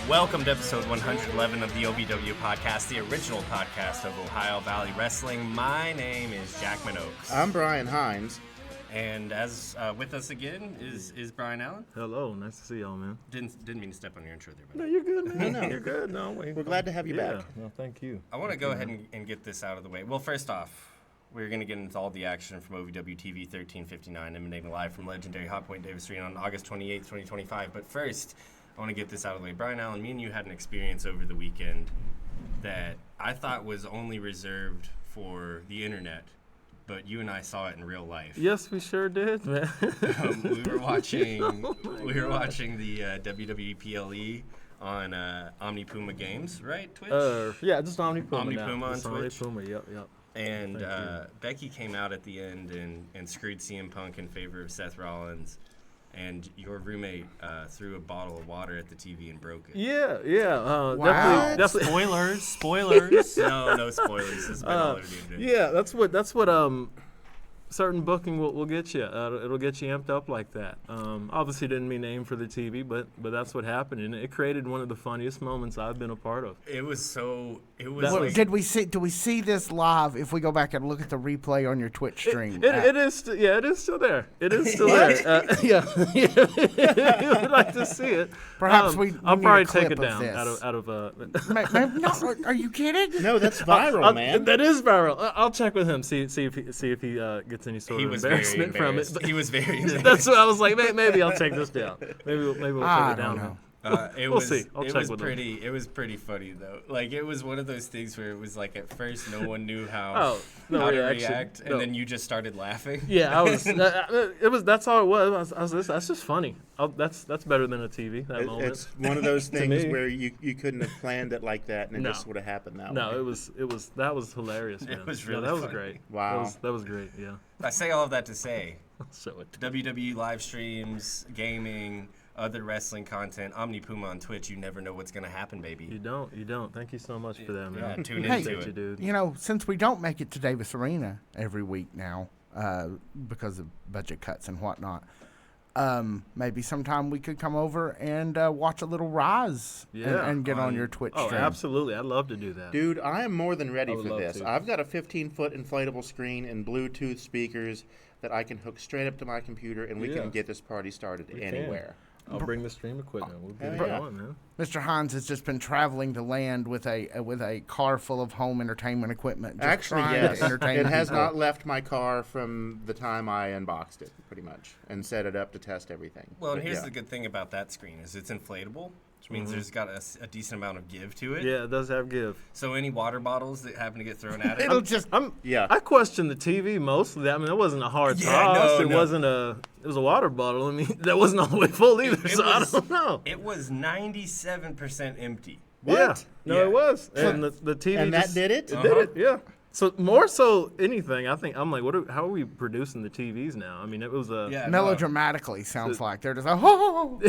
Welcome to episode 111 of the OVW podcast, the original podcast of Ohio Valley Wrestling. My name is Jack Oaks. I'm Brian Hines. And as with us again is Brian Allen. Hello, nice to see y'all, man. Didn't mean to step on your intro there. No, you're good, man. No, You're good. No, we're glad to have you back. No, thank you. I want to go ahead and get this out of the way. Well, first off, we're going to get into all the action from OVW TV 1359, emanating live from legendary Hot Point Davis Arena on August 28th, 2025. But first, I want to get this out of the way. Brian Allen, me and you had an experience over the weekend that I thought was only reserved for the internet, but you and I saw it in real life. Yes, we sure did, man. We were watching the WWE PLE on Omni Puma Games, right? Twitch. Yeah, just Omni Puma. Omni Puma on Twitch. Omni Puma, yep. And Becky came out at the end and screwed CM Punk in favor of Seth Rollins. And your roommate threw a bottle of water at the TV and broke it. Yeah. Wow. Definitely. Spoilers. No spoilers. This has been all over the internet. Yeah, that's what certain booking will get you. It'll get you amped up like that. Obviously didn't mean aim for the TV, but that's what happened, and it created one of the funniest moments I've been a part of. It was Well, do we see this live if we go back and look at the replay on your Twitch stream? It is still there. It is still there. Yeah. You would like to see it. Perhaps I'll need probably a clip take it down of out of No, are you kidding? No, that's viral, man. That is viral. I'll check with him. See if he gets any sort of embarrassment from it. He was very embarrassed. That's what I was like. Maybe I'll take this down. Maybe we'll take it down. Know. We'll see. I'll check with him. It was pretty funny though. Like it was one of those things where it was like at first no one knew how to react, and then you just started laughing. Yeah, I was. It was. That's all it was. That's just funny. That's better than a TV. That moment. It's one of those things where you couldn't have planned it like that, and it just would have happened that way. No, it was. That was hilarious, man. It was really that was funny. great. Wow. That was great. Yeah. I say all of that to say, So it. WWE live streams, gaming, other wrestling content, Omni Puma on Twitch. You never know what's gonna happen, baby. You don't. Thank you so much for that, man. Yeah, tune Hey, into it. dude. You know, since we don't make it to Davis Arena every week now because of budget cuts and whatnot, maybe sometime we could come over and watch a little Rise and get on your Twitch Oh, stream. absolutely. I'd love to do that. Dude, I am more than ready I would for love this. to. I've got a 15-foot inflatable screen and Bluetooth speakers that I can hook straight up to my computer, and we Yeah. can get this party started We anywhere. I'll bring the stream equipment. We'll get it Yeah. going, man. Mr. Hines has just been traveling the land with a car full of home entertainment equipment. Just Actually, trying yes. to entertain It has people. not left my car from the time I unboxed it, pretty much, and set it up to test everything. Well, and But here's yeah. the good thing about that screen is it's inflatable, which means there's got a decent amount of give to it. Yeah, it does have give. So any water bottles that happen to get thrown at it, It'll just Yeah. I question the TV mostly. I mean, it wasn't a hard Yeah, toss. no, It no. wasn't it was a water bottle. I mean, that wasn't all the way full either, so I don't know. it was 97% empty. Yeah. No, Yeah. it was. And the TV And that just, did it? It did it, yeah. So more so anything, I think, I'm like, how are we producing the TVs now? I mean, it was a... Yeah, melodramatically sounds like they're just like, oh.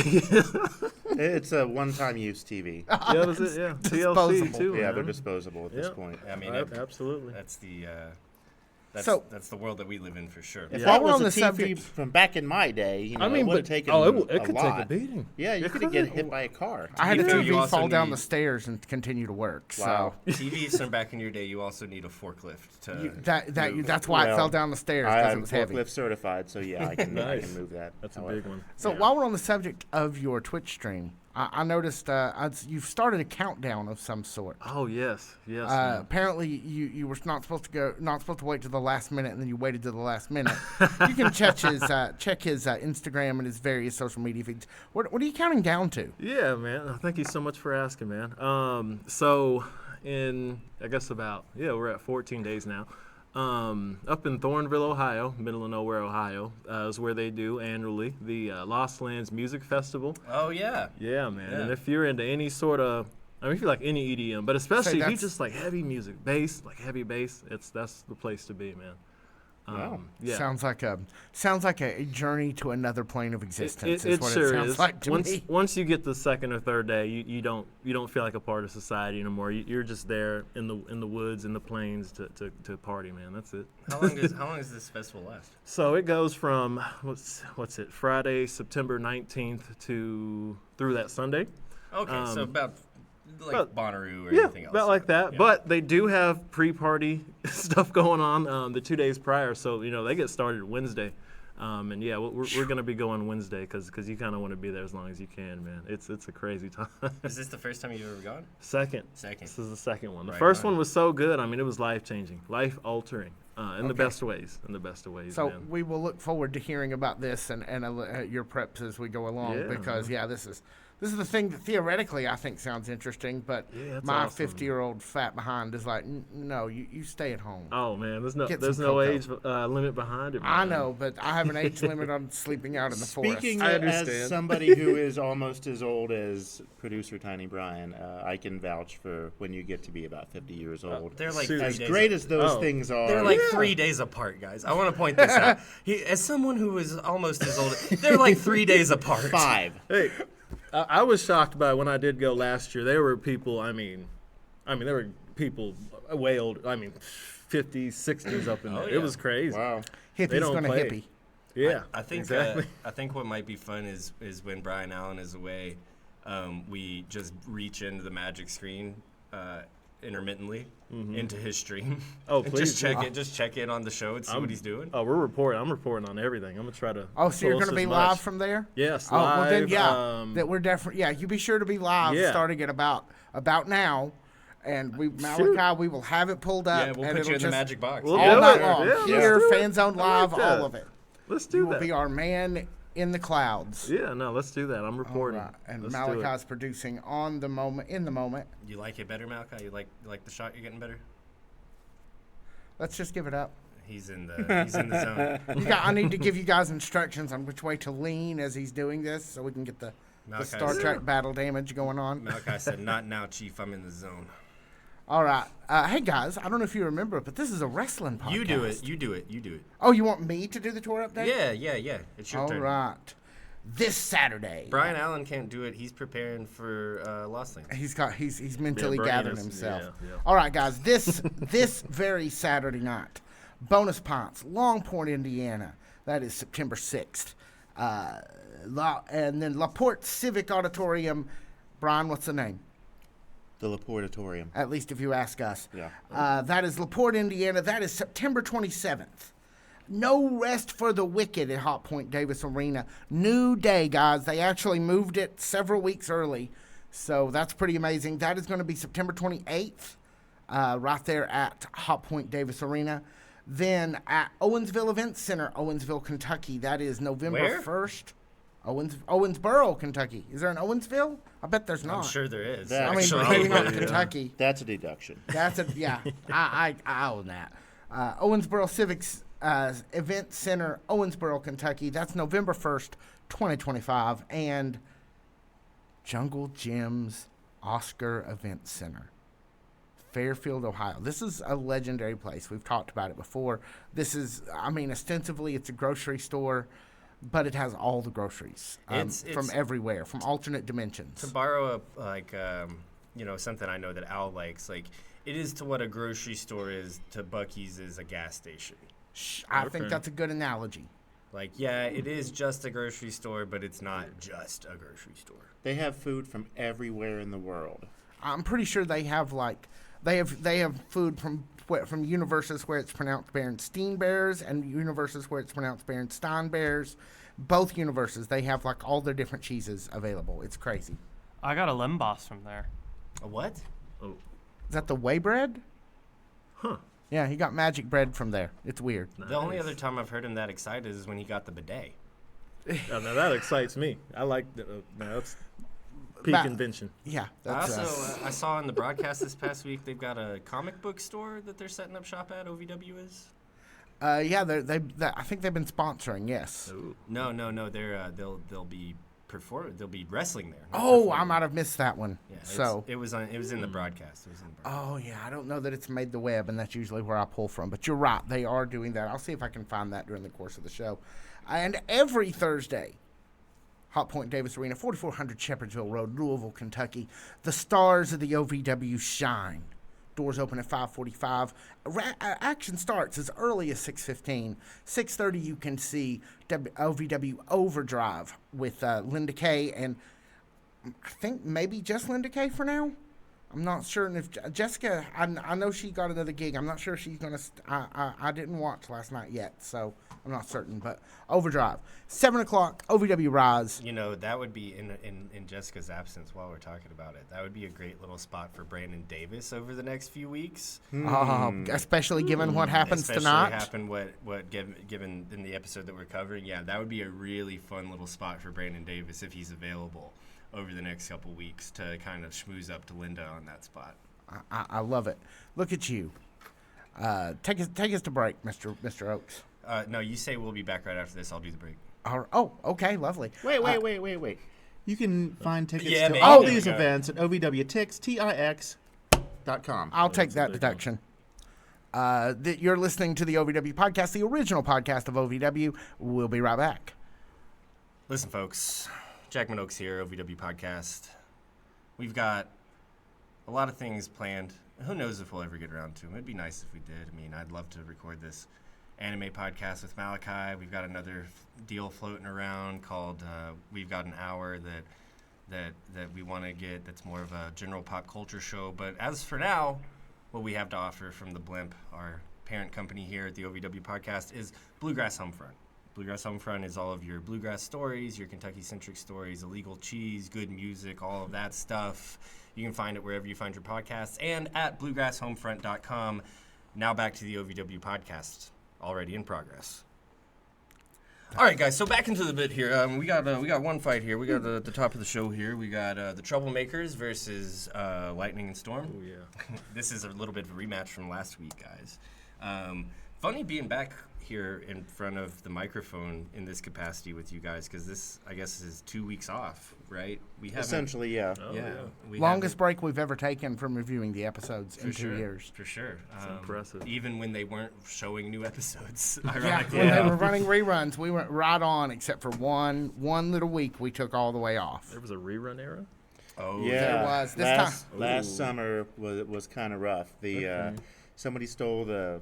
It's a one-time use TV. Yeah, that was it, yeah. TLC, Disposable. too, Yeah, man. they're disposable at this point. I mean, Absolutely. that's the that's the world that we live in for sure. If Yeah. that While we're was on a the TV subject- from back in my day, you know, I mean, it would have but taken it could lot. take a beating. Yeah, you It could get could. hit by a car. I had a You TV also fall down need- the stairs and continue to work. Wow. TVs from back in your day, you also need a forklift to. So that's why it Well, fell down the stairs because it I'm was heavy. forklift certified, so yeah, I can Nice. move that. That's a however. big one. So while we're on the subject of your Twitch stream, I noticed you've started a countdown of some sort. Oh, yes. Man. Apparently, you were not supposed to wait to the last minute, and then you waited to the last minute. You can check his Instagram and his various social media feeds. What are you counting down to? Yeah, man. Thank you so much for asking, man. So in, I guess we're at 14 days now. Up in Thornville, Ohio, middle of nowhere, Ohio, is where they do annually the Lost Lands Music Festival. Oh yeah. Yeah, man. Yeah. And if you're into any sort of, I mean, if you like any EDM, but especially if you that's- just like heavy music, bass, like heavy bass, that's the place to be, man. Wow. Yeah. Sounds like a journey to another plane of existence. It is what sure it sounds is. like to me. Once you get the second or third day, you don't feel like a part of society anymore. You're just there in the woods, in the plains to party, man. That's it. How long does this festival last? So it goes from what's it? Friday, September 19th through that Sunday. Okay, so about like about- Bonnaroo or Yeah, anything else. about like that. Yeah. But they do have pre-party stuff going on the 2 days prior. So, they get started Wednesday. And yeah, we're going to be going Wednesday because you kind of want to be there as long as you can, man. It's a crazy time. Is this the first time you've ever gone? Second. Second. This is the second one. The Right first on. one was so good. I mean, it was life-changing, life-altering in the Okay. best ways. In the best of ways, So man. we will look forward to hearing about this and your preps as we go along Yeah. because this is the thing that theoretically I think sounds interesting, but Yeah, that's my awesome. 50-year-old fat behind is like, no, you stay at home. Oh man, there's Get no some cocoa. age limit behind it. Man. I know, but I have an age limit on sleeping out in the Speaking forest. I as understand. somebody who is almost as old as producer Tiny Brian, I can vouch for when you get to be about 50 years old. They're like Shoot. 3 As days great as those Oh. things are, They're like 3 days apart, guys. I want to point this out. As someone who is almost as old, they're like 3 days apart. 5. Hey, I was shocked by when I did go last year. There were people. I mean, there were people way old. I mean, 50s, 60s up in there. yeah. It was crazy. Wow. They Hippie's don't gonna play. hippie. Yeah, I think exactly. I think what might be fun is when Brian Allen is away, we just reach into the magic screen intermittently into his stream. Oh, and please just check in on the show and see what he's doing. Oh, we're reporting. I'm reporting on everything. I'm gonna try to. Oh, so you're post going to as be much. live from there? Yes, Oh, well then, live, yeah, that we're definitely. Yeah, you be sure to be live Yeah. starting at about now, and Malachi, we will have it pulled up. Yeah, we'll and put you it'll in the just magic box. We'll all do night it. long. Yeah, Here, let's do it. Fan Zone I like Live, that. all of it. Let's You do will that. be our man in the clouds. Yeah, no, let's do that. I'm All reporting. right. And Let's do it. Malachi's producing on the moment, in the moment. You like it better, Malachi? You like the shot you're getting better? Let's just give it up. He's in the zone. I need to give you guys instructions on which way to lean as he's doing this, so we can get the Malachi Star said- Trek battle damage going on. Malachi said, "Not now, Chief. I'm in the zone." All right. Hey, guys, I don't know if you remember, but this is a wrestling podcast. You do it. You do it. You do it. Oh, you want me to do the tour update? Yeah. It's your All turn. right. This Saturday. Brian Allen can't do it. He's preparing for Lost Links. He's mentally Brian gathering is- himself. yeah. All right, guys. This very Saturday night, Bonus Pints, Long Point, Indiana. That is September 6th. And then LaPorte Civic Auditorium. Brian, what's the name? The Laportatorium. At least if you ask us. Yeah. That is LaPorte, Indiana. That is September 27th. No rest for the wicked at Hot Point Davis Arena. New day, guys. They actually moved it several weeks early. So that's pretty amazing. That is going to be September 28th, right there at Hot Point Davis Arena. Then at Owensville Event Center, Owensville, Kentucky. That is November Where? 1st. Owensboro, Kentucky. Is there an Owensville? I bet there's not. I'm sure there is. That- I mean, actually. maybe not Yeah. Kentucky. That's a deduction. That's a yeah. I own that. Owensboro Civics Event Center, Owensboro, Kentucky. That's November 1st, 2025, and Jungle Gym's Oscar Event Center, Fairfield, Ohio. This is a legendary place. We've talked about it before. This is, ostensibly it's a grocery store, but it has all the groceries from everywhere, from alternate dimensions. To borrow something I know that Al likes, like it is to what a grocery store is to Buc-ee's is a gas station. I think Okay. that's a good analogy. Like, yeah, it is just a grocery store, but it's not just a grocery store. They have food from everywhere in the world. I'm pretty sure they have they have food from universes where it's pronounced Berenstein Bears and universes where it's pronounced Berenstein Bears. Both universes, they have like all their different cheeses available. It's crazy. I got a Limboss from there. A what? Is that the whey bread? Huh. Yeah, he got magic bread from there. It's weird. The only other time I've heard him that excited is when he got the bidet. Oh, now that excites me. I like that's peak Ba- invention. Yeah. I That's, also I saw in the broadcast this past week they've got a comic book store that they're setting up shop at. OVW is. yeah, I think they've been sponsoring. Yes. Ooh. No. They're they'll be they'll be wrestling there. not Oh, I performing. might have missed that one. Yeah, So. it was in the broadcast. It was in the broadcast. Oh, yeah, I don't know that it's made the web, and that's usually where I pull from. But you're right, they are doing that. I'll see if I can find that during the course of the show. And every Thursday, Hot Point Davis Arena, 4400 Shepherdsville Road, Louisville, Kentucky. The stars of the OVW shine. Doors open at 5:45. Action starts as early as 6:15. 6:30 you can see OVW Overdrive with Linda Kay and I think maybe just Linda Kay for now. I'm not sure. And if Jessica, I know she got another gig. I'm not sure if she's going to. I didn't watch last night yet, so I'm not certain. But Overdrive, 7 o'clock, OVW Rise. You know, that would be in Jessica's absence while we're talking about it. That would be a great little spot for Brandon Davis over the next few weeks. Especially given what happens Especially tonight. Given in the episode that we're covering. Yeah, that would be a really fun little spot for Brandon Davis if he's available over the next couple weeks to kind of schmooze up to Linda on that spot. I love it. Look at you. Take us to break, Mr. Oaks. No, you say we'll be back right after this. I'll do the break. Oh, okay, lovely. Wait. You can find tickets Yeah, to man, all there we these go. events at OVWTix.com. I'll take that deduction. You're listening to the OVW podcast, the original podcast of OVW. We'll be right back. Listen, folks. Jackman Oaks here, OVW Podcast. We've got a lot of things planned. Who knows if we'll ever get around to them. It'd be nice if we did. I mean, I'd love to record this anime podcast with Malachi. We've got another deal floating around called We've Got an Hour that we want to get that's more of a general pop culture show. But as for now, what we have to offer from the Blimp, our parent company here at the OVW Podcast, is Bluegrass Homefront. Bluegrass Homefront is all of your bluegrass stories, your Kentucky-centric stories, illegal cheese, good music, all of that stuff. You can find it wherever you find your podcasts and at bluegrasshomefront.com. Now back to the OVW podcast, already in progress. All right, guys, so back into the bit here. We got one fight here. We got the top of the show here. We got the Troublemakers versus Lightning and Storm. Oh, yeah. This is a little bit of a rematch from last week, guys. Funny being back here in front of the microphone in this capacity with you guys, because this, I guess, is 2 weeks off, right? We haven't. Essentially, yeah. Oh, Yeah. we Longest haven't- break we've ever taken from reviewing the episodes in 2 sure, years. For sure. That's impressive. Even when they weren't showing new episodes, Yeah, ironically. when they were running reruns, we went right on, except for one little week we took all the way off. There was a rerun era? Oh, Yeah, There was. This last Ooh. summer was kind of rough. Somebody stole the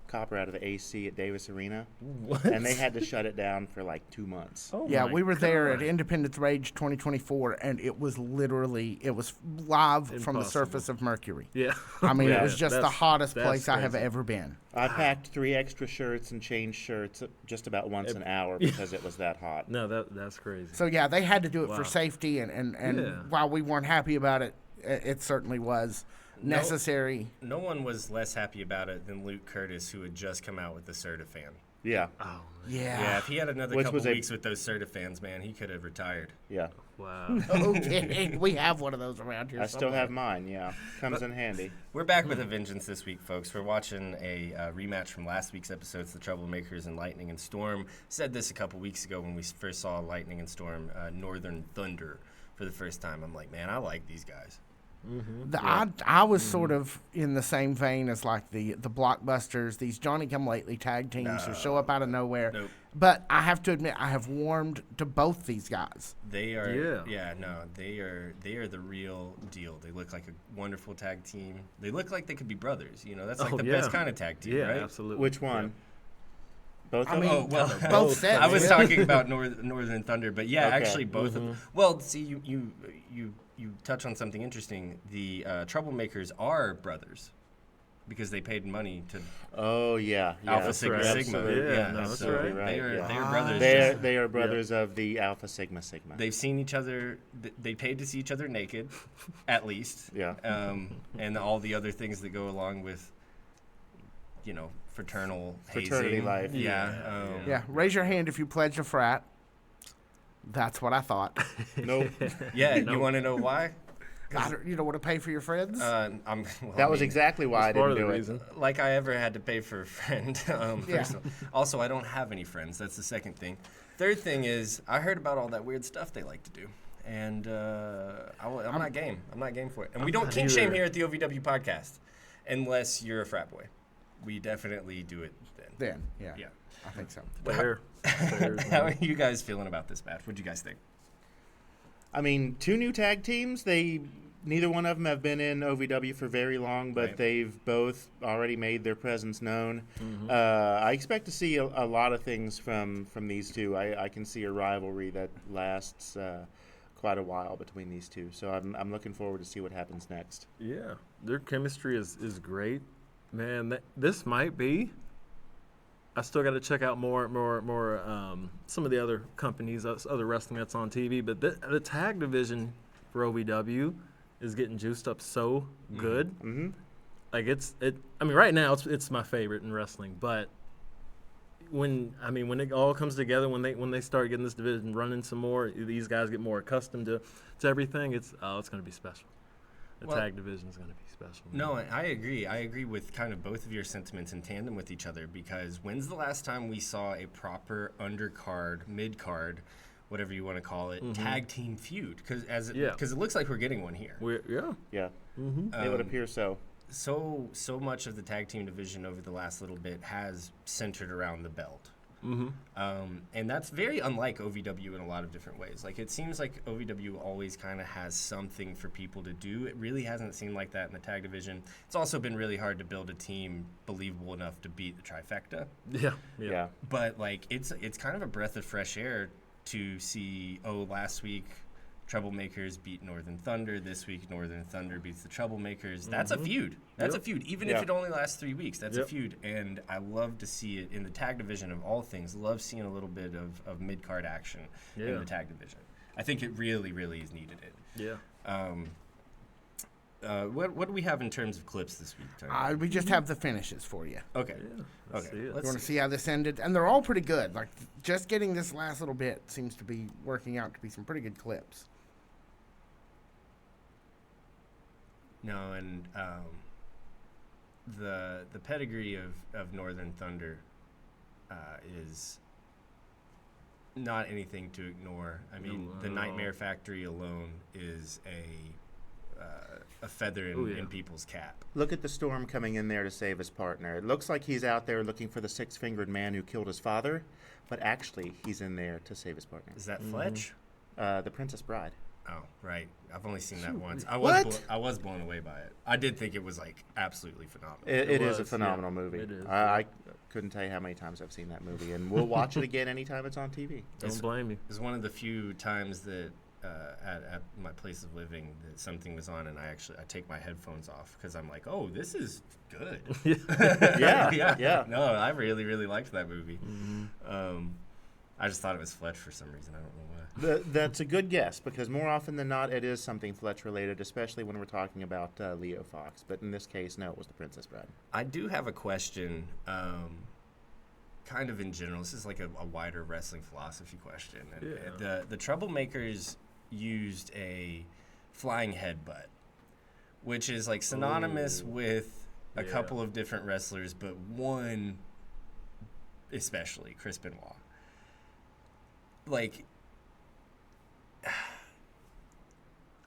copper out of the AC at Davis Arena, What? and they had to shut it down for like 2 months. Oh Yeah, my we were there at God. Independence Rage 2024, and it was live from the Impossible. surface of Mercury. Yeah. I mean, it Yeah, was just the that's- hottest that's place I have crazy. ever been. I packed 3 extra shirts and changed shirts just about once an hour because it was that hot. No, that's crazy. So yeah, they had to do it for Wow. safety, and Yeah. while we weren't happy about it, it certainly was necessary. No one was less happy about it than Luke Curtis, who had just come out with the Certifan. Yeah, Oh, man. Yeah, if he had another Which couple was a- weeks with those Certifans, man, he could have retired. yeah. Wow. Okay, we have one of those around here. I still somewhere. have mine, yeah. Comes in handy. We're back with a vengeance this week, folks. We're watching a rematch from last week's episodes, The Troublemakers and Lightning and Storm. Said this a couple weeks ago when we first saw Lightning and Storm, Northern Thunder, for the first time. I'm like, man, I like these guys. I was sort of in the same vein as like the blockbusters, these Johnny-come-lately tag teams who show up out of nowhere. Nope. But I have to admit, I have warmed to both these guys. They are, Yeah. they are the real deal. They look like a wonderful tag team. They look like they could be brothers. You know, that's like Oh, the yeah. best kind of tag team, Yeah, right? absolutely. Which one? Both I of mean, them? Oh, well, both sets. I was yeah. talking about Northern Thunder, but yeah, Okay. actually both of them. Well, see, you touch on something interesting. The Troublemakers are brothers because they paid money to Oh, yeah. Alpha That's Sigma right. Sigma. Absolutely. Yeah, no, that's so right. Right, They are yeah. brothers. They are brothers of the Alpha Sigma Sigma. They've seen each other. They paid to see each other naked, at least. Yeah. And all the other things that go along with, fraternal Fraternity hazing. life. Yeah. Yeah, raise your hand if you pledged a frat. That's what I thought. Nope. Yeah. You want to know why? You don't want to pay for your friends? That was exactly why I Part didn't of the do reason. it. Like I ever had to pay for a friend. Yeah. First of all. Also, I don't have any friends. That's the second thing. Third thing is I heard about all that weird stuff they like to do. And I'm not game. I'm not game for it. And we don't not kink shame either. here at the OVW podcast unless you're a frat boy. We definitely do it then. Then, yeah. Yeah. I think so. Fair. Fair, How man. are you guys feeling about this match? What do you guys think? I mean, 2 new tag teams. Neither one of them have been in OVW for very long, but Right. they've both already made their presence known. I expect to see a lot of things from these two. I can see a rivalry that lasts quite a while between these two. So I'm looking forward to see what happens next. Yeah, their chemistry is great, man. This might be. I still got to check out more some of the other companies, other wrestling that's on TV. But the tag division for OVW is getting juiced up so good. Mm-hmm. Like I mean, right now it's my favorite in wrestling. But when it all comes together, when they start getting this division running some more, these guys get more accustomed to everything. It's going to be special. The tag division is going to be special. No, I agree. I agree with kind of both of your sentiments in tandem with each other, because when's the last time we saw a proper undercard, mid-card, whatever you want to call it, tag team feud? Because it looks like we're getting one here. Yeah. Mm-hmm. It would appear so. So much of the tag team division over the last little bit has centered around the belt. Mm-hmm. And that's very unlike OVW in a lot of different ways. Like, it seems like OVW always kind of has something for people to do. It really hasn't seemed like that in the tag division. It's also been really hard to build a team believable enough to beat the Trifecta. Yeah. But, like, it's kind of a breath of fresh air to see, last week Troublemakers beat Northern Thunder. This week, Northern Thunder beats the Troublemakers. That's a feud. That's a feud. Even if it only lasts 3 weeks, that's a feud. And I love to see it in the tag division of all things. Love seeing a little bit of mid-card action in the tag division. I think it really, really is needed. What do we have in terms of clips this week, Tony? We just have the finishes for you. Okay. Let's see it. You want to see how this ended? And they're all pretty good. Like, just getting this last little bit seems to be working out to be some pretty good clips. No, and the pedigree of Northern Thunder is not anything to ignore. I mean, the Nightmare Factory alone is a feather in people's cap. Look at the Storm coming in there to save his partner. It looks like he's out there looking for the six-fingered man who killed his father, but actually he's in there to save his partner. Is that Fletch? The Princess Bride. Oh, right. I've only seen that once. I was blown away by it. I did think it was, like, absolutely phenomenal. It is a phenomenal movie. It is. I couldn't tell you how many times I've seen that movie, and we'll watch it again anytime it's on TV. Don't blame you. It's one of the few times that at my place of living that something was on, and I take my headphones off because I'm like, oh, this is good. Yeah. No, I really, really liked that movie. I just thought it was Fletch for some reason. I don't know why. That's a good guess, because more often than not, it is something Fletch-related, especially when we're talking about Leo Fox. But in this case, no, it was the Princess Bride. I do have a question, kind of in general. This is like a wider wrestling philosophy question. The Troublemakers used a flying headbutt, which is like synonymous with a couple of different wrestlers, but one especially, Chris Benoit. Like,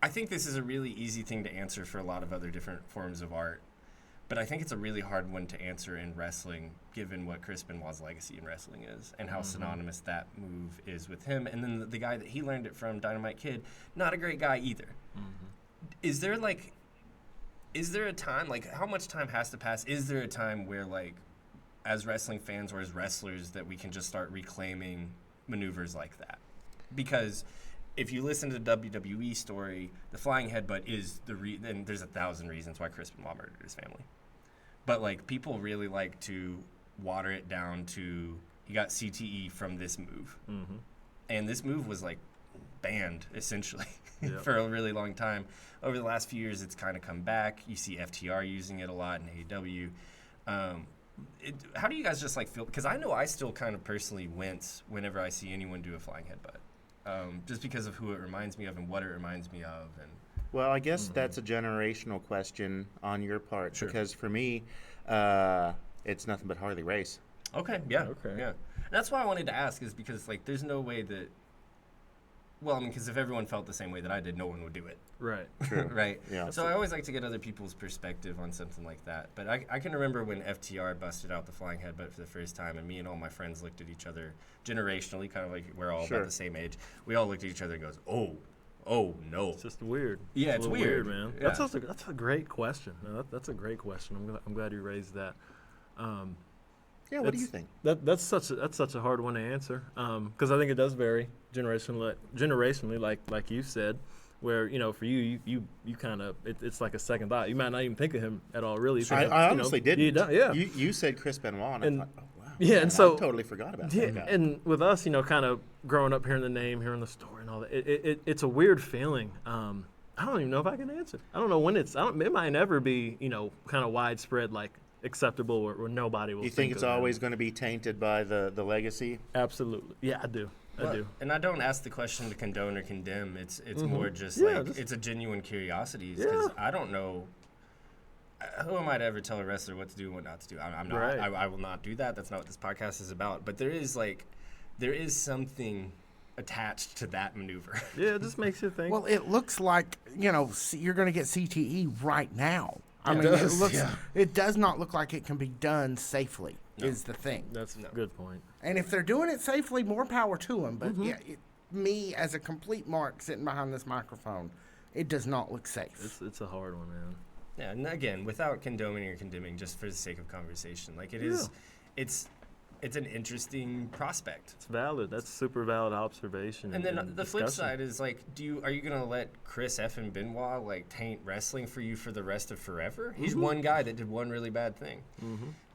I think this is a really easy thing to answer for a lot of other different forms of art, but I think it's a really hard one to answer in wrestling, given what Chris Benoit's legacy in wrestling is and how synonymous that move is with him. And then the guy that he learned it from, Dynamite Kid, not a great guy either. Is there a time, like, how much time has to pass? Is there a time where, like, as wrestling fans or as wrestlers, that we can just start reclaiming maneuvers like that? Because if you listen to the WWE story, the flying headbutt is and there's 1,000 reasons why Chris Benoit murdered his family. But, like, people really like to water it down to he got CTE from this move. And this move was, like, banned, essentially, for a really long time. Over the last few years, it's kind of come back. You see FTR using it a lot in AEW. How do you guys just, like, feel? Because I know I still kind of personally wince whenever I see anyone do a flying headbutt, just because of who it reminds me of and what it reminds me of. And well, I guess that's a generational question on your part, because for me, it's nothing but Harley Race. Okay. And that's why I wanted to ask, is because, like, there's no way that. Well, I mean, because if everyone felt the same way that I did, no one would do it. Right. True. Right. Yeah. So I always like to get other people's perspective on something like that. But I can remember when FTR busted out the flying headbutt for the first time, and me and all my friends looked at each other generationally, kind of like we're all about the same age. We all looked at each other and goes, oh no. It's just weird. Yeah, it's weird, man. Yeah. That's a great question. No, that's a great question. I'm glad you raised that. Yeah, what do you think? That's such a hard one to answer because I think it does vary generationally, like you said, where for you kind of it's like a second thought. You might not even think of him at all, really. I honestly didn't. You don't, yeah. You said Chris Benoit, and I thought, oh wow. Yeah, and so I totally forgot about yeah, that guy. and with us, kind of growing up, hearing the name, hearing the story, and all that, it's a weird feeling. I don't even know if I can answer. I don't know when it might never be, kind of widespread, like acceptable, or nobody will. You think it's always going to be tainted by the legacy? Absolutely. Yeah, I do. I do. And I don't ask the question to condone or condemn. It's more just it's a genuine curiosity because I don't know. Who am I to ever tell a wrestler what to do and what not to do? I'm not. Right. I will not do that. That's not what this podcast is about. But there is something attached to that maneuver. Yeah, it just makes you think. Well, it looks like you're going to get CTE right now. I mean, it does not look like it can be done safely. No. Is the thing. That's a good point. And if they're doing it safely, more power to them. But me as a complete mark sitting behind this microphone, it does not look safe. It's a hard one, man. Yeah, and again, without condoning or condemning, just for the sake of conversation, like it's an interesting prospect. It's valid. That's super valid observation. And then the discussion. flip side is like, are you gonna let Chris F. Benoit like taint wrestling for you for the rest of forever? He's one guy that did one really bad thing.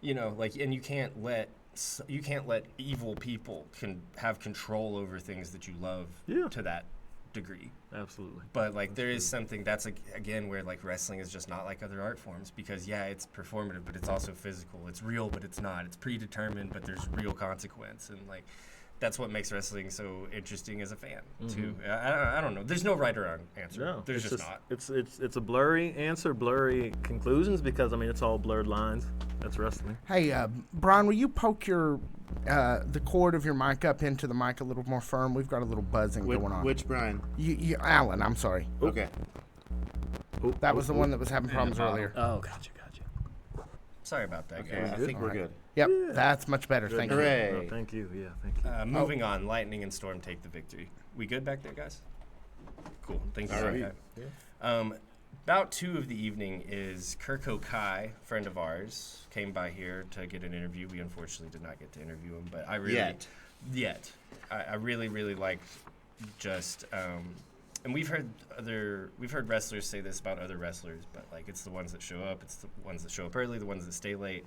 And you can't let evil people have control over things that you love to that degree. Absolutely. But like there is something that's again where like wrestling is just not like other art forms because it's performative but it's also physical. It's real but it's not. It's predetermined but there's real consequence, and like that's what makes wrestling so interesting as a fan too. I don't know. There's no right or wrong answer. No, there's just not. It's a blurry answer, blurry conclusions because it's all blurred lines. That's wrestling. Hey, Brian, will you poke the cord of your mic up into the mic a little more firm? We've got a little buzzing going on. Which Brian? Alan, I'm sorry. Okay. That was the one that was having problems earlier. Oh, gotcha. Sorry about that, Okay, guys. I think we're good. Yep, that's much better. Thank you. Hooray. No, thank you. Yeah, thank you. Moving on, Lightning and Storm take the victory. We good back there, guys? Cool. Thank you All for right. that. Bout 2 of the evening is Kirko Kai, friend of ours, came by here to get an interview. We unfortunately did not get to interview him, but I really I really liked just and we've heard wrestlers say this about other wrestlers, but like it's the ones that show up, it's the ones that show up early, the ones that stay late.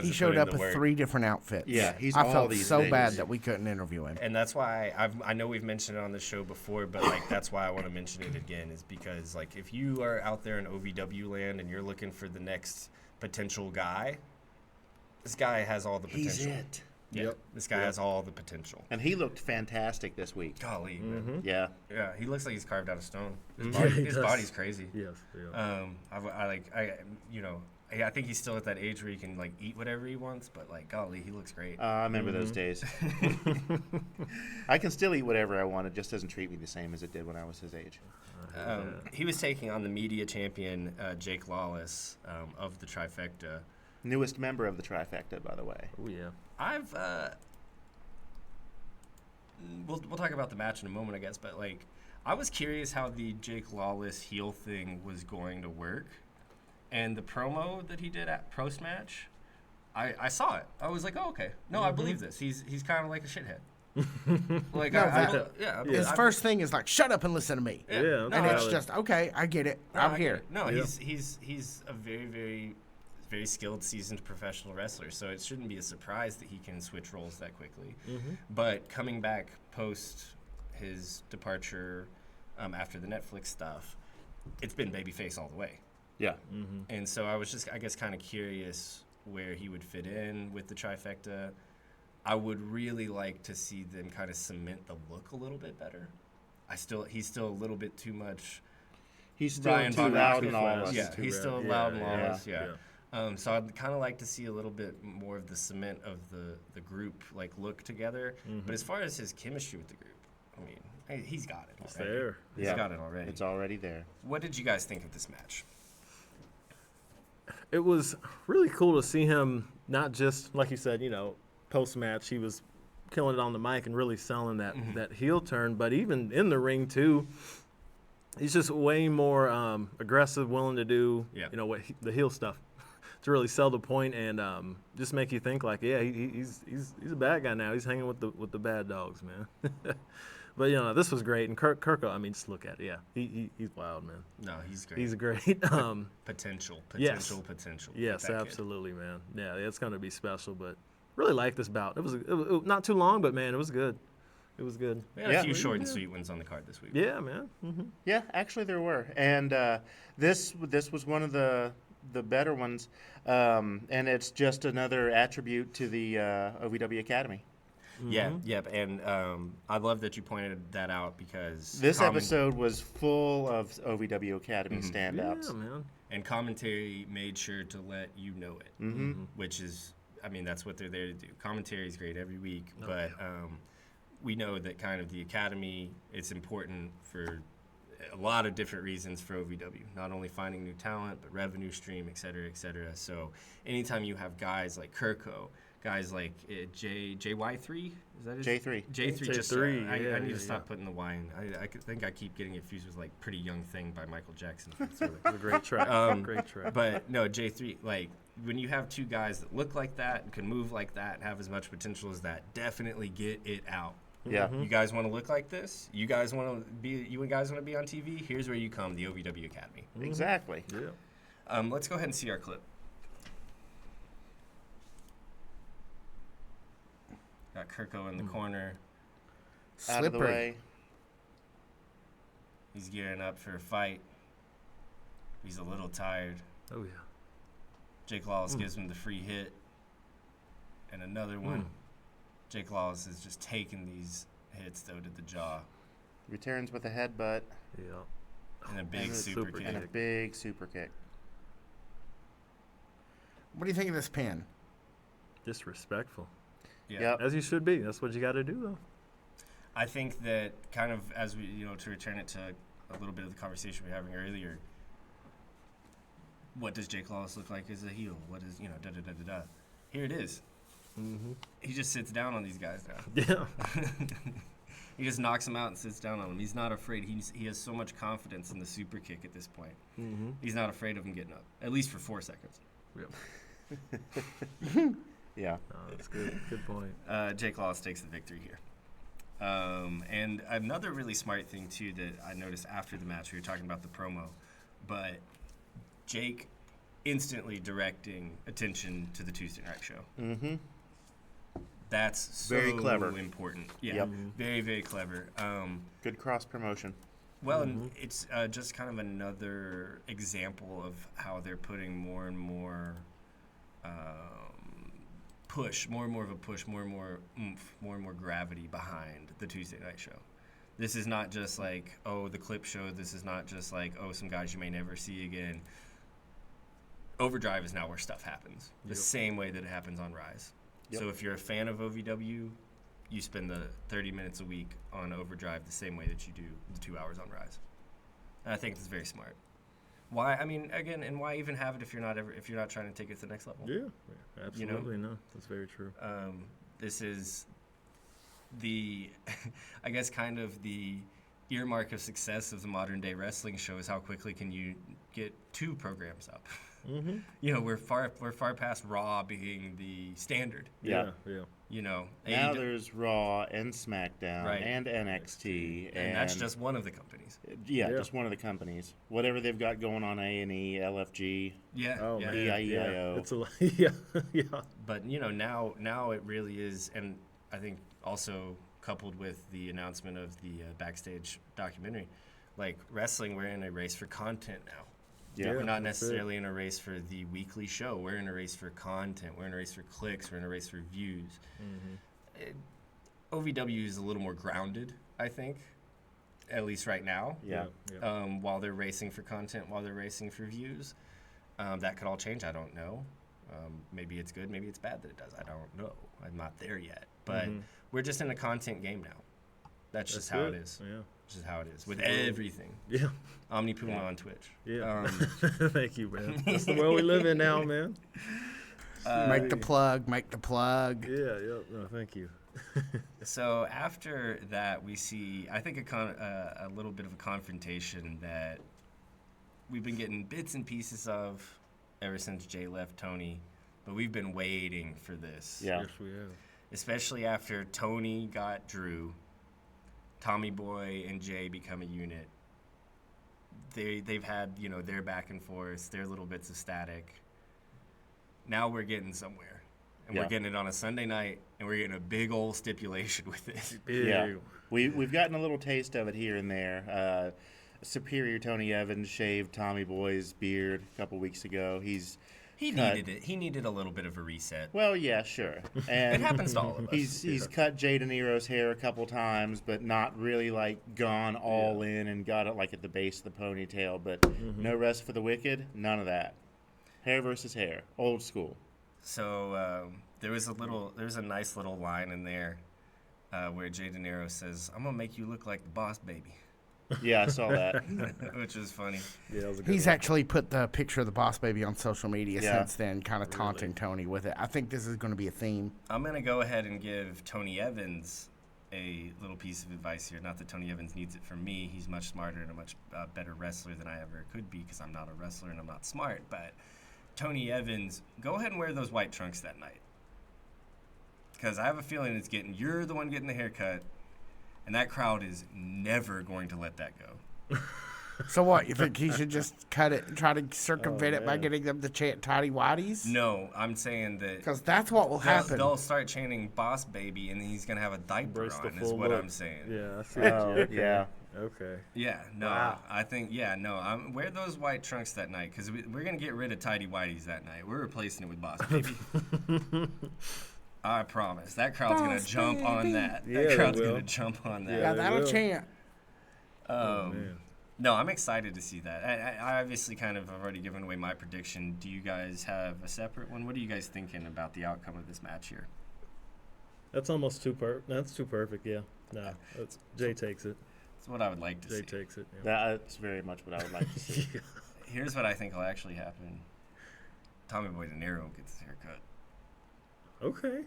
He showed up with 3 different outfits. Yeah, he's I all felt these so things. bad that we couldn't interview him. And that's why I know we've mentioned it on the show before, but like that's why I want to mention it again is because like if you are out there in OVW land and you're looking for the next potential guy, this guy has all the potential. He's it. Yeah, this guy has all the potential. And he looked fantastic this week. Golly, man. Yeah. Yeah, he looks like he's carved out of stone. He His does. body's crazy. Yes. Yeah. I think he's still at that age where he can like eat whatever he wants, but like golly, he looks great. I remember those days. I can still eat whatever I want. It just doesn't treat me the same as it did when I was his age. He was taking on the media champion Jake Lawless of the Trifecta. Newest member of the Trifecta, by the way. Oh yeah. I've we'll talk about the match in a moment, I guess, but like I was curious how the Jake Lawless heel thing was going to work, and the promo that he did at post match, I saw it. I was like, oh okay, no, I believe this. He's kind of like a shithead. Like His first thing is like, shut up and listen to me. Yeah. And it's just, okay, I get it. I'm here. No, he's a very, very, very skilled, seasoned professional wrestler, so it shouldn't be a surprise that he can switch roles that quickly. But coming back post his departure after the Netflix stuff, it's been babyface all the way. Yeah. And so I was just, I guess, kind of curious where he would fit in with the Trifecta. I would really like to see them kind of cement the look a little bit better. He's still a little bit too much. He's still Ryan too Von loud Rapp. and lawless. Yeah, he's still loud and lawless. Yeah. So I'd kind of like to see a little bit more of the cement of the group like look together. But as far as his chemistry with the group, I mean, hey, he's got it already. It's there. He's got it already. It's already there. What did you guys think of this match? It was really cool to see him not just, like you said, post-match, he was killing it on the mic and really selling that heel turn, but even in the ring, too, he's just way more aggressive, willing to do, the heel stuff really sell the point and just make you think like, yeah, he's a bad guy now. He's hanging with the bad dogs, man. But this was great. And Kirko, I mean, just look at it. Yeah, he's wild, man. No, he's great. He's great. Potential. Yes, absolutely, man. Yeah, it's going to be special. But really like this bout. It was not too long, but man, it was good. It was good. We had a few short and sweet ones on the card this week. Yeah, man. Mm-hmm. Yeah, actually there were, and this was one of the better ones, and it's just another attribute to the OVW Academy. Yeah, yep, and I love that you pointed that out because This episode was full of OVW Academy standouts. Yeah, man. And commentary made sure to let you know it, which is, I mean, that's what they're there to do. Commentary is great every week, but we know that kind of the Academy, it's important for a lot of different reasons for OVW, not only finding new talent, but revenue stream, et cetera, et cetera. So anytime you have guys like Kirko, guys like JY3, is that his? J3. J3, just J3, I need to stop putting the Y in. I think I keep getting confused with like Pretty Young Thing by Michael Jackson. It's a great track. Great track. But no, J3, like when you have two guys that look like that and can move like that and have as much potential as that, definitely get it out. Yeah. You guys want to look like this? You guys want to be on TV? Here's where you come, the OVW Academy. Exactly. Yeah. Let's go ahead and see our clip. Got Kirko in the corner. Out of the Slippery. way. He's gearing up for a fight. He's a little tired. Oh yeah. Jake Lawless gives him the free hit. And another one. Jake Lawless is just taking these hits, though, to the jaw. Returns with a headbutt Yeah. And a big And a super super kick. and a big super kick. What do you think of this pin? Disrespectful. Yeah. Yep. As you should be. That's what you got to do, though. I think that kind of as we, to return it to a little bit of the conversation we were having earlier, what does Jake Lawless look like as a heel? What is, da-da-da-da-da. Here it is. He just sits down on these guys now. Yeah. He just knocks them out and sits down on them. He's not afraid. He has so much confidence in the super kick at this point. He's not afraid of him getting up, at least for 4 seconds. Yep. Yeah. Oh, that's good. Good point. Jake Lawless takes the victory here. And another really smart thing, too, that I noticed after the match, we were talking about the promo, but Jake instantly directing attention to the Tuesday night show. Mm-hmm. That's so Very clever. important. Yeah, Yep. very, very clever. Good cross promotion. Well, and it's just kind of another example of how they're putting more and more push, more and more of a push, more and more oomph, more and more gravity behind the Tuesday night show. This is not just like, oh, the clip show. This is not just like, oh, some guys you may never see again. Overdrive is now where stuff happens, the same way that it happens on Rise. Yep. So if you're a fan of OVW, you spend the 30 minutes a week on Overdrive the same way that you do the 2 hours on Rise. And I think that's very smart. Why? I mean, again, and why even have it if you're not trying to take it to the next level? Yeah. Absolutely. No, that's very true. This is the, I guess, kind of the earmark of success of the modern day wrestling show is how quickly can you get 2 programs up. We're far past Raw being the standard. Yeah. Now there's Raw and SmackDown Right. and NXT, and that's just one of the companies. Yeah, just one of the companies. Whatever they've got going on, A&E, LFG, Yeah. Oh, yeah. man. EIEIO. It's a lot. Yeah. But now it really is, and I think also coupled with the announcement of the backstage documentary, like wrestling, we're in a race for content now. Yeah. We're not that's it. necessarily in a race for the weekly show. We're in a race for content. We're in a race for clicks. We're in a race for views. OVW is a little more grounded, I think, at least right now. Yeah. While they're racing for content, while they're racing for views. That could all change. I don't know. Maybe it's good. Maybe it's bad that it does. I don't know. I'm not there yet. But we're just in a content game now. That's just how it is. Yeah. This is how it is with everything. Yeah. Omni Puma on Twitch. Yeah. Thank you, man. That's the world we live in now, man. Make the plug. Yeah. No, thank you. So after that, we see, I think, a little bit of a confrontation that we've been getting bits and pieces of ever since Jay left Tony, but we've been waiting for this. Yeah. Yes, we have. Especially after Tony got Drew, Tommy Boy and Jay become a unit. They've had, their back and forth, their little bits of static. Now we're getting somewhere. And we're getting it on a Sunday night, and we're getting a big old stipulation with it. Yeah. We've gotten a little taste of it here and there. Superior Tony Evans shaved Tommy Boy's beard a couple weeks ago. He needed it. He needed a little bit of a reset. Well, yeah, sure. And it happens to all of us. He's cut Jay De Niro's hair a couple times, but not really gone all in and got it at the base of the ponytail. But no rest for the wicked. None of that. Hair versus hair, old school. So there was a nice little line in there where Jay De Niro says, "I'm gonna make you look like the boss baby." Yeah, I saw that. Which is funny. Yeah, that was a good He's one. actually put the picture of the Boss Baby on social media Yeah. since then, kind of taunting Tony with it. I think this is going to be a theme. I'm going to go ahead and give Tony Evans a little piece of advice here. Not that Tony Evans needs it from me. He's much smarter and a much better wrestler than I ever could be because I'm not a wrestler and I'm not smart. But Tony Evans, go ahead and wear those white trunks that night. Because I have a feeling you're the one getting the haircut, and that crowd is never going to let that go. So what, you think he should just cut it and try to circumvent it by getting them to chant tidy whities? No, I'm saying that Because that's what will happen. they'll start chanting "Boss Baby," and then he's gonna have a diaper Embrace the on. Is full what look. I'm saying. Yeah, I see. Oh, yeah. Okay. Yeah, no, Wow. I think I'm wear those white trunks that night because we're gonna get rid of tidy whities that night. We're replacing it with Boss Baby. I promise. That crowd's gonna Boss jump on Baby. that. Yeah, That they crowd's will. gonna jump on that. yeah, they that'll will. chant. Man. No, I'm excited to see that. I obviously kind of have already given away my prediction. Do you guys have a separate one? What are you guys thinking about the outcome of this match here? That's almost too perfect. That's too perfect. Yeah. No, Jay takes it. That's what I would like to Jay see. takes it. Yeah. That's very much what I would like to see. Here's what I think will actually happen. Tommy Boy De Niro gets his haircut. Okay.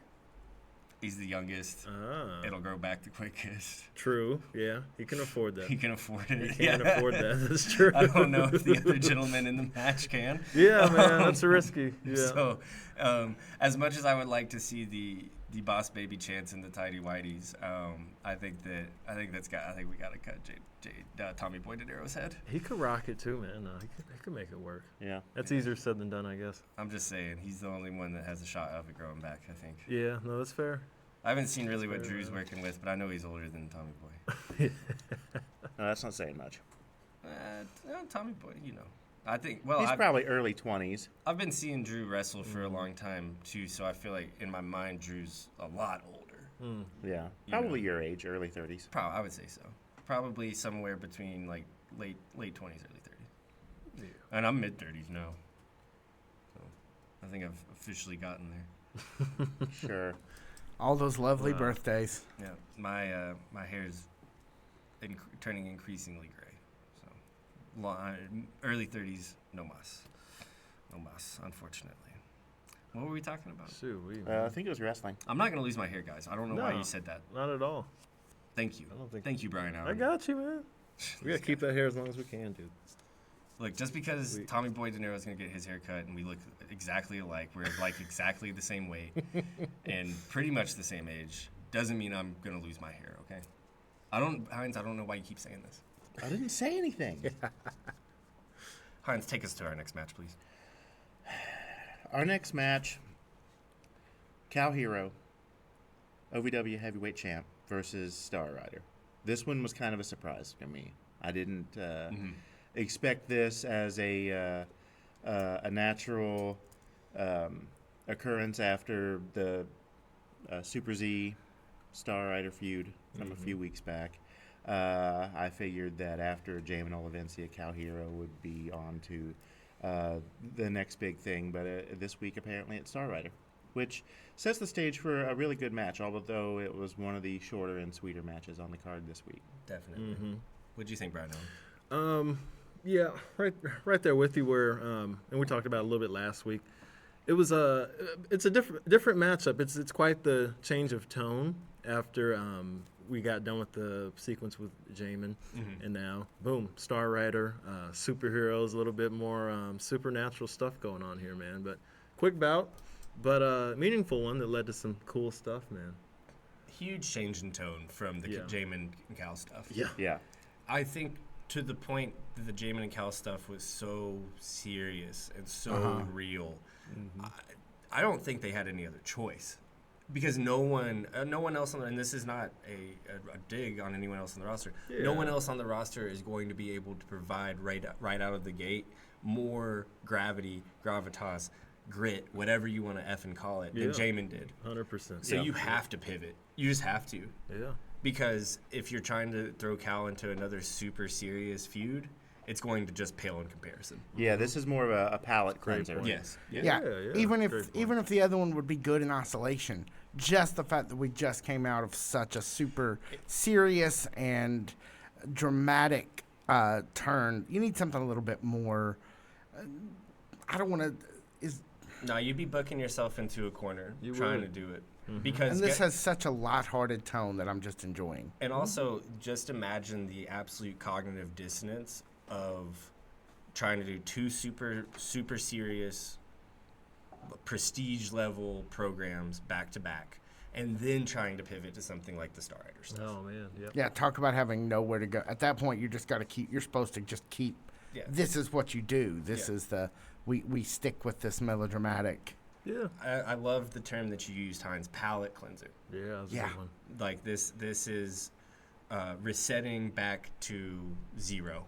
He's the youngest. Ah. It'll grow back the quickest. True. Yeah. He can afford that. He can afford it. He can afford that. That's true. I don't know if the other gentleman in the match can. Yeah, man. That's risky. Yeah. So, as much as I would like to see the Boss Baby chants and the tidy whities, I think we got to cut Tommy Boy De Niro's head. He could rock it too, man. No, he could make it work. Yeah. That's easier said than done, I guess. I'm just saying he's the only one that has a shot of it growing back. I think. Yeah. No, that's fair. I haven't seen really what Fair Drew's enough. working with, but I know he's older than Tommy Boy. No, that's not saying much. Tommy Boy, I think. Well, He's probably early 20s. I've been seeing Drew wrestle for a long time too, so I feel like in my mind Drew's a lot older. Yeah. You Probably know. your age, early 30s. I would say so. Probably somewhere between late 20s, early 30s. Yeah. And I'm mid 30s now. So I think I've officially gotten there. Sure. All those lovely Wow. birthdays. Yeah, my hair is turning increasingly gray. So early 30s, no mas, unfortunately. What were we talking about? Shoot, I think it was wrestling. I'm not gonna lose my hair, guys. I don't know why No. you said that. not at all. Thank you. I don't think- Thank you, Brian I Allen. got you, man. We gotta keep that hair as long as we can, dude. Look, just because Sweet. Tommy Boy De Niro is gonna get his hair cut and we look exactly alike, we're like exactly the same weight and pretty much the same age, doesn't mean I'm gonna lose my hair. Okay? Heinz, I don't know why you keep saying this. I didn't say anything. Heinz, take us to our next match, please. Our next match, Cal Herro, OVW Heavyweight Champ versus Star Rider. This one was kind of a surprise for me. I didn't expect this as a natural occurrence after the Super Z Star Rider feud from a few weeks back. I figured that after Jamin Olivencia, Cal Herro would be on to the next big thing, but this week apparently it's Star Rider, which sets the stage for a really good match, although it was one of the shorter and sweeter matches on the card this week. Definitely. What'd you think, Brian? Yeah, right there with you. Where and we talked about it a little bit last week. It was it's a different matchup. It's quite the change of tone after we got done with the sequence with Jamin, and now, boom, Star Rider, superheroes, a little bit more supernatural stuff going on here, man. But quick bout, but meaningful one that led to some cool stuff, man. Huge change in tone from the Jamin and Cal stuff. Yeah. I think to the point that the Jamin and Cal stuff was so serious and so real, I don't think they had any other choice. Because no one else and this is not a dig on anyone else on the roster. Yeah. No one else on the roster is going to be able to provide right out of the gate more gravity, gravitas, grit, whatever you want to effing call it, than Jamin did. 100%. So you have to pivot. You just have to. Yeah. Because if you're trying to throw Cal into another super serious feud, it's going to just pale in comparison. Yeah, this is more of a palate cleanser. Yes. Yeah. Even if the other one would be good in isolation, just the fact that we just came out of such a super serious and dramatic turn, you need something a little bit more. I don't want to. No, you'd be booking yourself into a corner trying to do it. Because and this has such a lighthearted tone that I'm just enjoying. And also, just imagine the absolute cognitive dissonance of trying to do two super serious prestige level programs back to back, and then trying to pivot to something like the Star Rider stuff. Oh man, yeah. Talk about having nowhere to go. At that point, you just got to keep. You're supposed to just keep. Yeah. This is what you do. This is the we stick with this melodramatic. Yeah, I love the term that you used, Heinz, palate cleanser. Yeah, that's a good one. Like this is resetting back to zero,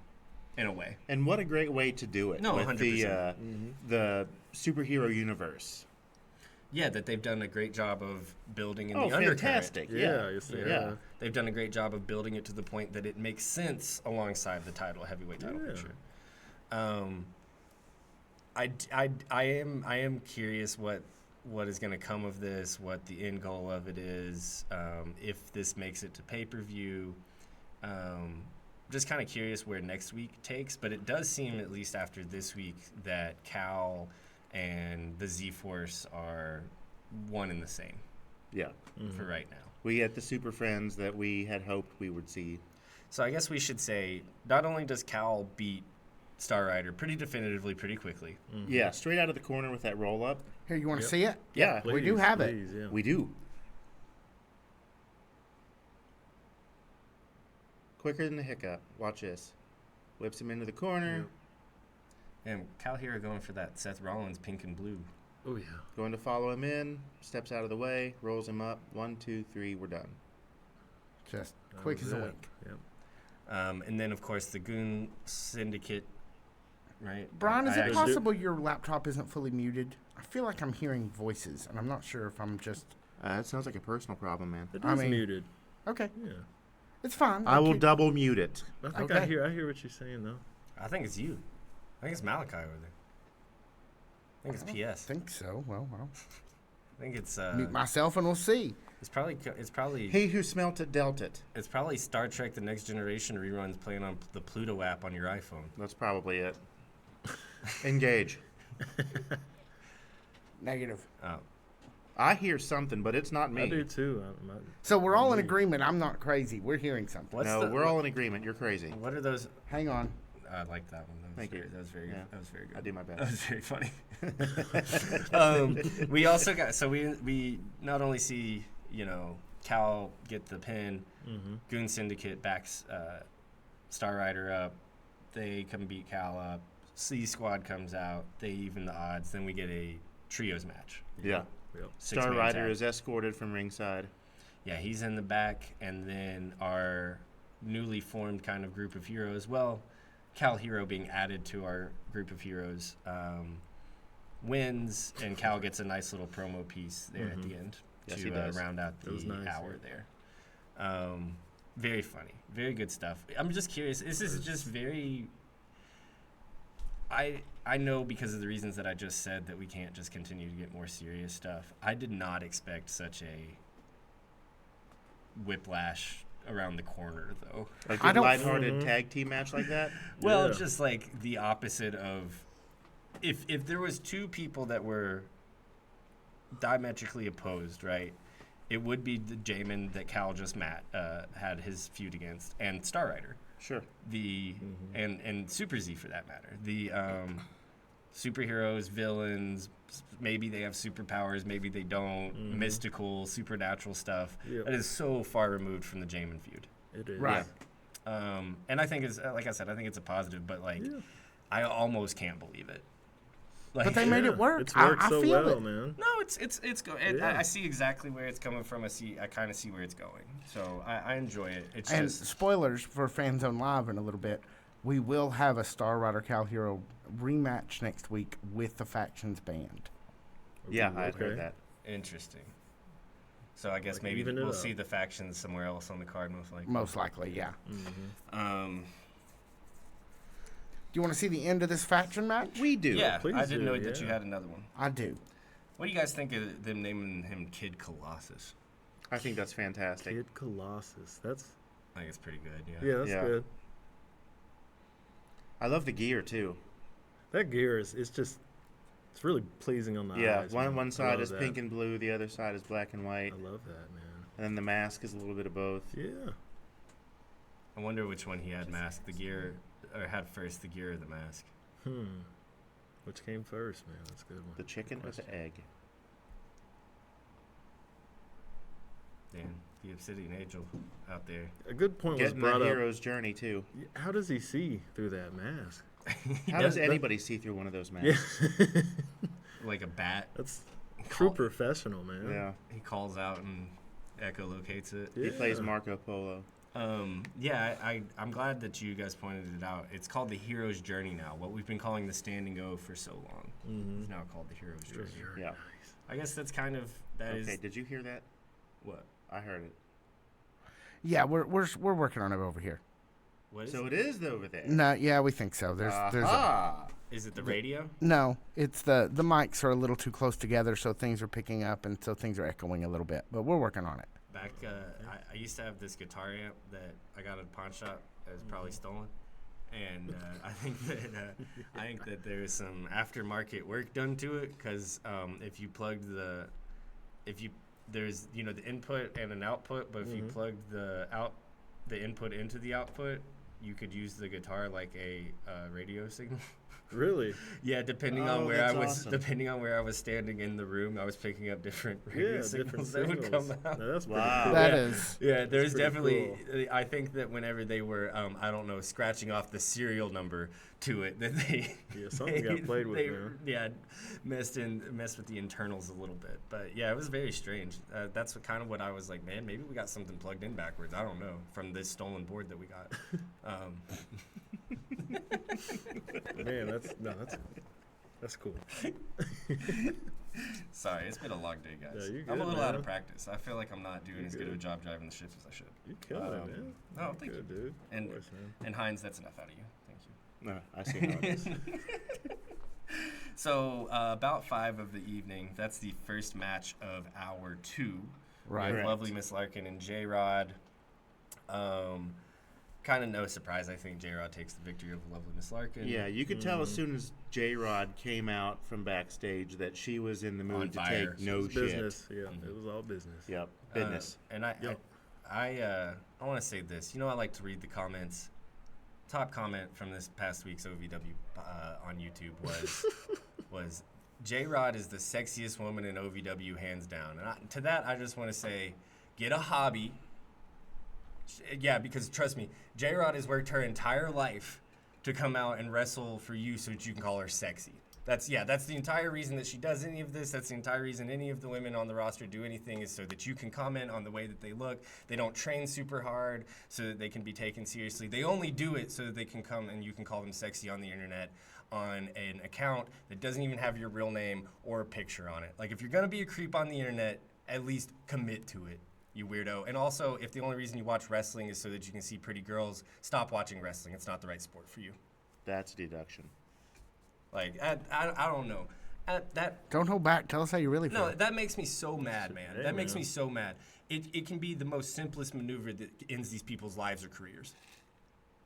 in a way. And what a great way to do it. No, with 100%. The superhero universe. Yeah, that they've done a great job of building in the undercurrent. Fantastic! Yeah. They've done a great job of building it to the point that it makes sense alongside the heavyweight title picture. I am curious what is going to come of this, what the end goal of it is, if this makes it to pay-per-view. Just kind of curious where next week takes, but it does seem, at least after this week, that Cal and the Z-Force are one and the same. Yeah. For right now. We get the super friends that we had hoped we would see. So I guess we should say, not only does Cal beat Star Rider pretty definitively, pretty quickly. Yeah, straight out of the corner with that roll up. Here, you want to see it? Yeah, we do have it. Yeah. We do. Quicker than the hiccup. Watch this. Whips him into the corner. And Cal Herro going for that Seth Rollins pink and blue. Oh yeah. Going to follow him in. Steps out of the way. Rolls him up. 1, 2, 3. We're done. Just quick as a wink. Yep. And then, of course, the Goon Syndicate. Right, Brian, is it possible your laptop isn't fully muted? I feel like I'm hearing voices, and I'm not sure if I'm just. That sounds like a personal problem, man. It is muted. Okay. Yeah. It's fine. I will double mute it. I think I hear what you're saying though. I think it's you. I think it's Malachi over there. I think it's PS. I think so. Well. I think it's mute myself and we'll see. It's probably he who smelt it dealt it. It's probably Star Trek: The Next Generation reruns playing on the Pluto app on your iPhone. That's probably it. Engage. Negative. Oh. I hear something, but it's not me. I do too. So we're all in agreement. I'm not crazy. We're hearing something. We're all in agreement. You're crazy. What are those? Hang on. I like that one. Thank you. That was very good. That was very good. I do my best. That was very funny. We also got we not only see Cal get the pin, Goon Syndicate backs Star Rider up, they come beat Cal up, C Squad comes out, they even the odds, then we get a trios match. Yeah. Yep. Star Rider is escorted from ringside. Yeah, he's in the back, and then our newly formed kind of group of heroes, Cal Herro being added to our group of heroes, wins, and Cal gets a nice little promo piece there at the end to round out the hour there. Very funny. Very good stuff. I'm just curious. This is just very... I know because of the reasons that I just said that we can't just continue to get more serious stuff. I did not expect such a whiplash around the corner, though. A good lighthearted tag team match like that? Well, just like the opposite of... If there was two people that were diametrically opposed, right, it would be the Jamin that Cal just had his feud against, and Star Rider. Sure. And Super Z for that matter. The superheroes, villains, maybe they have superpowers, maybe they don't. Mystical, supernatural stuff. Yep. That is so far removed from the Jamin feud. It is. Right. And I think it's like I said, I think it's a positive, but like I almost can't believe it. Like, But they made it work. It's worked I so feel well, it. man. No, it's going. Yeah. I see exactly where it's coming from. I kind of see where it's going. So I enjoy it. It's And just spoilers for Fans on Live in a little bit. We will have a Star Rider Cal Hero rematch next week with the Factions band. Yeah, I Okay. heard that. interesting. So I guess Like, maybe even it we'll up. see the factions somewhere else on the card, most likely. Most likely, yeah. Um, Do you want to see the end of this faction match? We do. yeah, please I didn't do, know that you yeah. had another one. I do. What do you guys think of them naming him Kid Colossus? I think that's fantastic. Kid Colossus. That's I think it's pretty good. yeah, that's Yeah. good. I love the gear too. That gear is it's really pleasing on the Yeah, eyes. man. one I side love is that. pink and blue, the other side is black and white, I love that, man. and then the mask is a little bit of both. Yeah. I wonder which one he had masked, the gear, or had first, the gear or the mask. Which came first, man? That's a good one. The chicken or the egg? Dan, the Obsidian Angel out there. A good point Getting was that brought up. hero's journey too. How does he see through that mask? How does anybody see through one of those Yeah, masks? Like a bat. that's true professional, man. Yeah. He calls out and echolocates it. He plays Yeah. Marco Polo. I'm glad that you guys pointed it out. It's called the Hero's Journey now. What we've been calling the Standing O for so long. It's now called the Hero's Journey. Yeah. I guess that's kind of Okay, did you hear that? what? I heard it. Yeah, we're working on it over here. What is So it? it is over there. No, yeah, we think so. There's Ah. Is it the radio? no. It's the mics are a little too close together, so things are picking up, and so things are echoing a little bit. But we're working on it. Back, I used to have this guitar amp that I got at a pawn shop that was probably stolen, and I think that there's some aftermarket work done to it because if you plugged there's the input and an output, but if you plugged the input into the output, you could use the guitar like a radio signal. Really? Yeah, depending Oh, on where that's I was awesome. depending on where I was standing in the room, I was picking up different radio Yeah, signals different that would signals. come out. Now, that's pretty Wow. cool. That Yeah. is. Yeah, there's pretty definitely. I think that whenever they were, I don't know, scratching off the serial number to it, that they Yeah, something got played with, they, man. Yeah, messed with the internals a little bit. But yeah, it was very strange. That's what I was like, man, maybe we got something plugged in backwards. I don't know, from this stolen board that we got. Man, that's cool. Sorry, it's been a long day, guys. Yeah, you're I'm a good, little out of man. practice. I feel like I'm not doing You're as good of a good. job driving the ships as I should. You killing it, man. No, You're thank good, you. dude. And Of course, man. and Heinz, that's enough out of you. Thank you. No, I see how it is. So about 5 of the evening, that's the first match of hour 2. Right. We have Correct. lovely Miss Larkin and J-Rod. Kind of no surprise, I think J-Rod takes the victory over lovely Miss Larkin. Yeah, you could tell as soon as J-Rod came out from backstage that she was in the On mood to fire. take no shit. Business. Yeah, it was all business. Yep, business. And I want to say this. I like to read the comments. Top comment from this past week's OVW on YouTube was J-Rod is the sexiest woman in OVW, hands down. And to that, I just want to say, get a hobby. Yeah, because trust me, J-Rod has worked her entire life to come out and wrestle for you so that you can call her sexy. That's the entire reason that she does any of this. That's the entire reason any of the women on the roster do anything, is so that you can comment on the way that they look. They don't train super hard so that they can be taken seriously. They only do it so that they can come and you can call them sexy on the internet on an account that doesn't even have your real name or a picture on it. Like, if you're going to be a creep on the internet, at least commit to it, you weirdo. And also, if the only reason you watch wrestling is so that you can see pretty girls, stop watching wrestling. It's not the right sport for you. That's a deduction. Like, I don't know. That Don't hold back. Tell us how you really feel. No, that makes me so mad, man. Hey, That makes man. me so mad. It can be the most simplest maneuver that ends these people's lives or careers.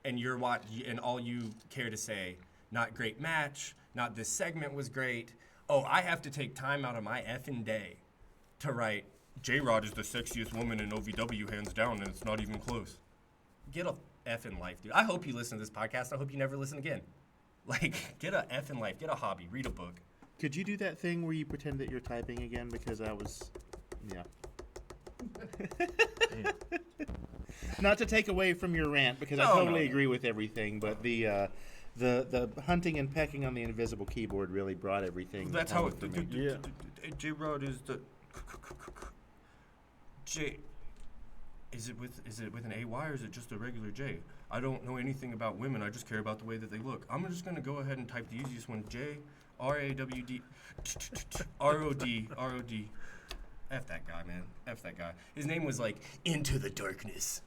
And and all you care to say, not great match, not this segment was great. Oh, I have to take time out of my effing day to write J-Rod is the sexiest woman in OVW, hands down, and it's not even close. Get a effing life, dude. I hope you listen to this podcast. I hope you never listen again. Like, get a effing life. Get a hobby. Read a book. Could you do that thing where you pretend that you're typing again? Because I was, yeah. Not to take away from your rant, because I totally agree with everything, but the hunting and pecking on the invisible keyboard really brought everything. That's how home for me. Yeah. J-Rod is the J. Is it with an AY or is it just a regular J? I don't know anything about women. I just care about the way that they look. I'm just gonna go ahead and type the easiest one: J R A W D R O D R O D. F that guy, man. F that guy. His name was like Into the Darkness.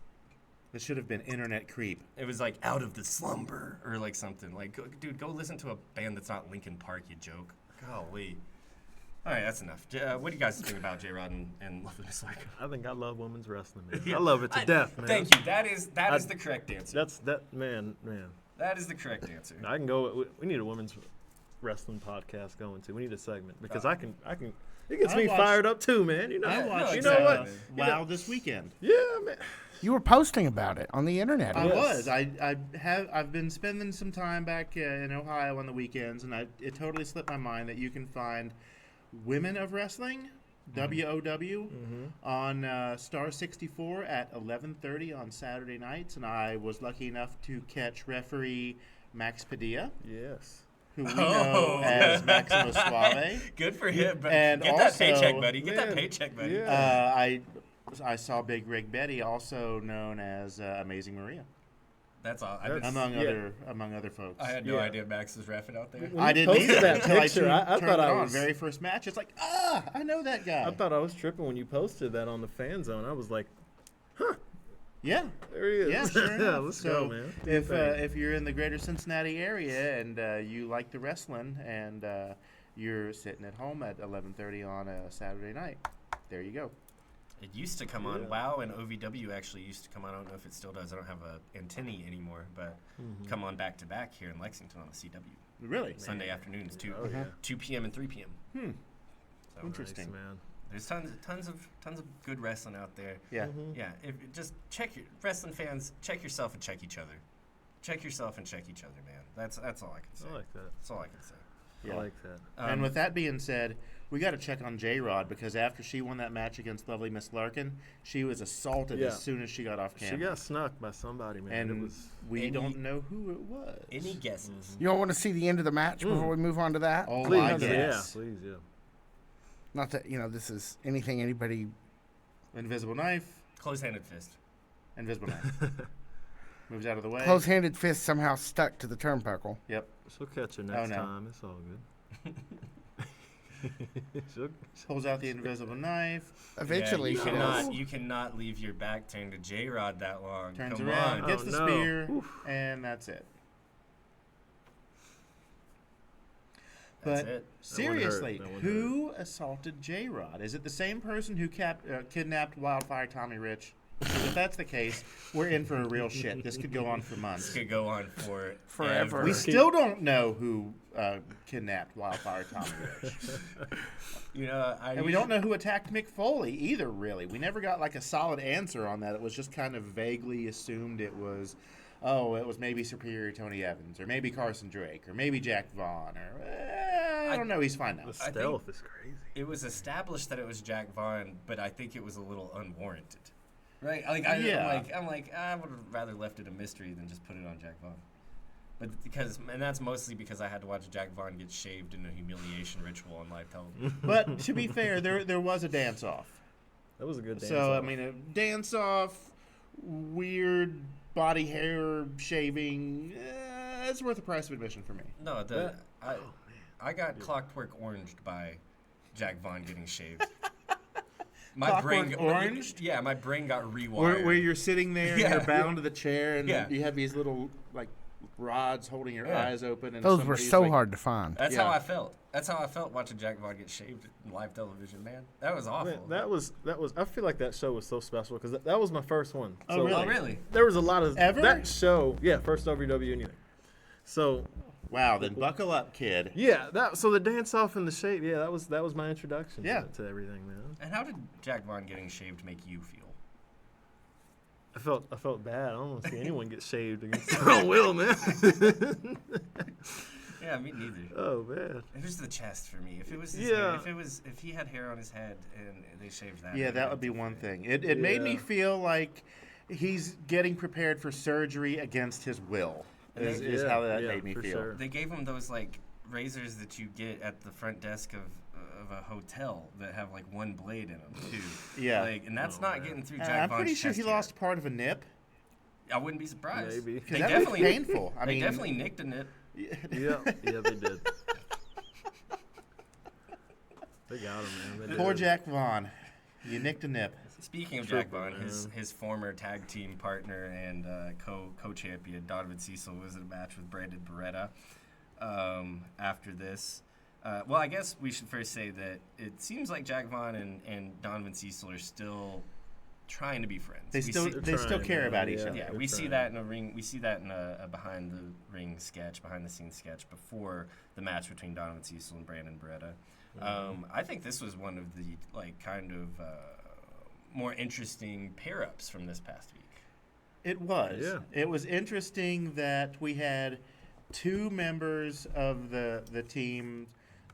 This should have been Internet Creep. It was like Out of the Slumber or like something. Like, dude, go listen to a band that's not Linkin Park, you joke. Golly. All right, that's enough. What do you guys think about J-Rod and Love and Dislike? I think I love women's wrestling, man. Yeah. I love it to death, man. Thank you. That is the correct answer. Man. That is the correct answer. I can go. We need a women's wrestling podcast going to. We need a segment because I can. It gets me fired up too, man. You know. I watched. You know what? WoW this weekend. Yeah, man. You were posting about it on the internet. I was. I've been spending some time back in Ohio on the weekends, and it totally slipped my mind that you can find Women of Wrestling, WOW, on Star 64 at 11:30 on Saturday nights, and I was lucky enough to catch referee Max Padilla. Yes. Who we know as Maximo Suave. Good for him. But And get also, that paycheck, buddy. Get man, that paycheck, buddy. yeah. I saw Big Rig Betty, also known as Amazing Maria, That's all. among other folks. I had no idea Max was reffing out there. I didn't either that until picture, I I turned thought it I on. was Very first match. It's like, I know that guy. I thought I was tripping when you posted that on the fan zone. I was like, Yeah. there he is. Yeah, sure yeah, enough. let's So go, man. if you're in the greater Cincinnati area and you like the wrestling and you're sitting at home at 11:30 on a Saturday night, there you go. It used to come on. WoW and OVW actually used to come on. I don't know if it still does. I don't have a antennae anymore, but come on back to back here in Lexington on the CW. Really? Sunday afternoons, 2 p.m. and 3 p.m. So Interesting. Nice, man. There's tons of good wrestling out there. Yeah. Yeah, just check your wrestling fans. Check yourself and check each other. Check yourself and check each other, man. That's all I can say. I like that. That's all I can say. Yeah. I like that. And with that being said, we got to check on J-Rod because after she won that match against lovely Miss Larkin, she was assaulted as soon as she got off camera. She got snuck by somebody, man. and we don't know who it was. Any guesses? You don't want to see the end of the match before we move on to that? Oh, Please, I guess. please, yeah. Not that, this is anything anybody... Invisible knife, Close-handed fist. invisible knife. Moves out of the way. Close-handed fist somehow stuck to the turnbuckle. Yep. She'll catch her next no. time. It's all good. She'll- Pulls out the invisible knife. Eventually, Yeah, she does. you cannot leave your back turned to J-Rod that long. Turns Come around, on. gets Oh, the no. spear, Oof. and that's it. That's But it. seriously, That one who assaulted J-Rod? Is it the same person who kidnapped Wildfire Tommy Rich? Because if that's the case, we're in for a real shit. This could go on for This months. could go on for Forever. We still don't know who kidnapped Wildfire Tommy Rich. And we don't know who attacked Mick Foley either, really. We never got like a solid answer on that. It was just kind of vaguely assumed it was maybe Superior Tony Evans, or maybe Carson Drake, or maybe Jack Vaughn, or I don't know. He's fine now. The stealth is crazy. It was established that it was Jack Vaughn, but I think it was a little unwarranted. Right? I'm like, I would have rather left it a mystery than just put it on Jack Vaughn. But that's mostly because I had to watch Jack Vaughn get shaved in a humiliation ritual on live television. But to be fair, there was a dance-off. That was a good dance. So, I mean, a dance-off, weird body hair shaving, it's worth the price of admission for me. No, I got clockwork oranged by Jack Vaughn getting shaved. Clockwork oranged? Yeah, my brain got rewired. Where you're sitting there and Yeah. you're bound to the chair and Yeah. you have these little, like, rods holding your eyes open. And Those were somebody's, so like, hard to find. That's Yeah. how I felt. That's how I felt watching Jack Vaughn get shaved in live television, man. That was awful. Man, that was. I feel like that show was so special because that was my first one. Oh, really? Oh, really? There was a lot of Ever? that show. Yeah, first OVW United. So Wow, then buckle up, kid. Yeah, so the dance off and the shave. Yeah, that was my introduction. Yeah. To everything, man. And how did Jack Vaughn getting shaved make you feel? I felt bad. I don't want to see anyone get shaved against their own will, man. Yeah, me neither. Oh man. It was the chest for me. If it was his Yeah. hair, if he had hair on his head and they shaved that. Yeah, maybe that I'd would be feel one it. thing. It made me Yeah. feel like he's getting prepared for surgery against his will. Is how that made me for feel. sure. They gave him those like razors that you get at the front desk of a hotel that have like one blade in them too. Yeah. Like, and that's Oh, not man. getting through And Jack I'm Vaughn's pretty sure he chest hair. lost part of a nip. I wouldn't be surprised. Maybe. They That definitely was painful. I they mean, definitely nicked a nip. Yeah, they did. They got him, man. They Poor did. Jack Vaughn. You nicked a nip. Speaking of Jack Trooper, Vaughn, his former tag team partner and co-champion Donovan Cecil was in a match with Brandon Beretta. After this, well, I guess we should first say that it seems like Jack Vaughn and Donovan Cecil are still trying to be friends. They We still see- they still trying, care man. about each Yeah. other. yeah, They're we see trying. that in a ring. We see that in a behind the scenes sketch before the match between Donovan Cecil and Brandon Beretta. I think this was one of the kind of more interesting pair-ups from this past week. It was. Yeah. It was interesting that we had two members of the team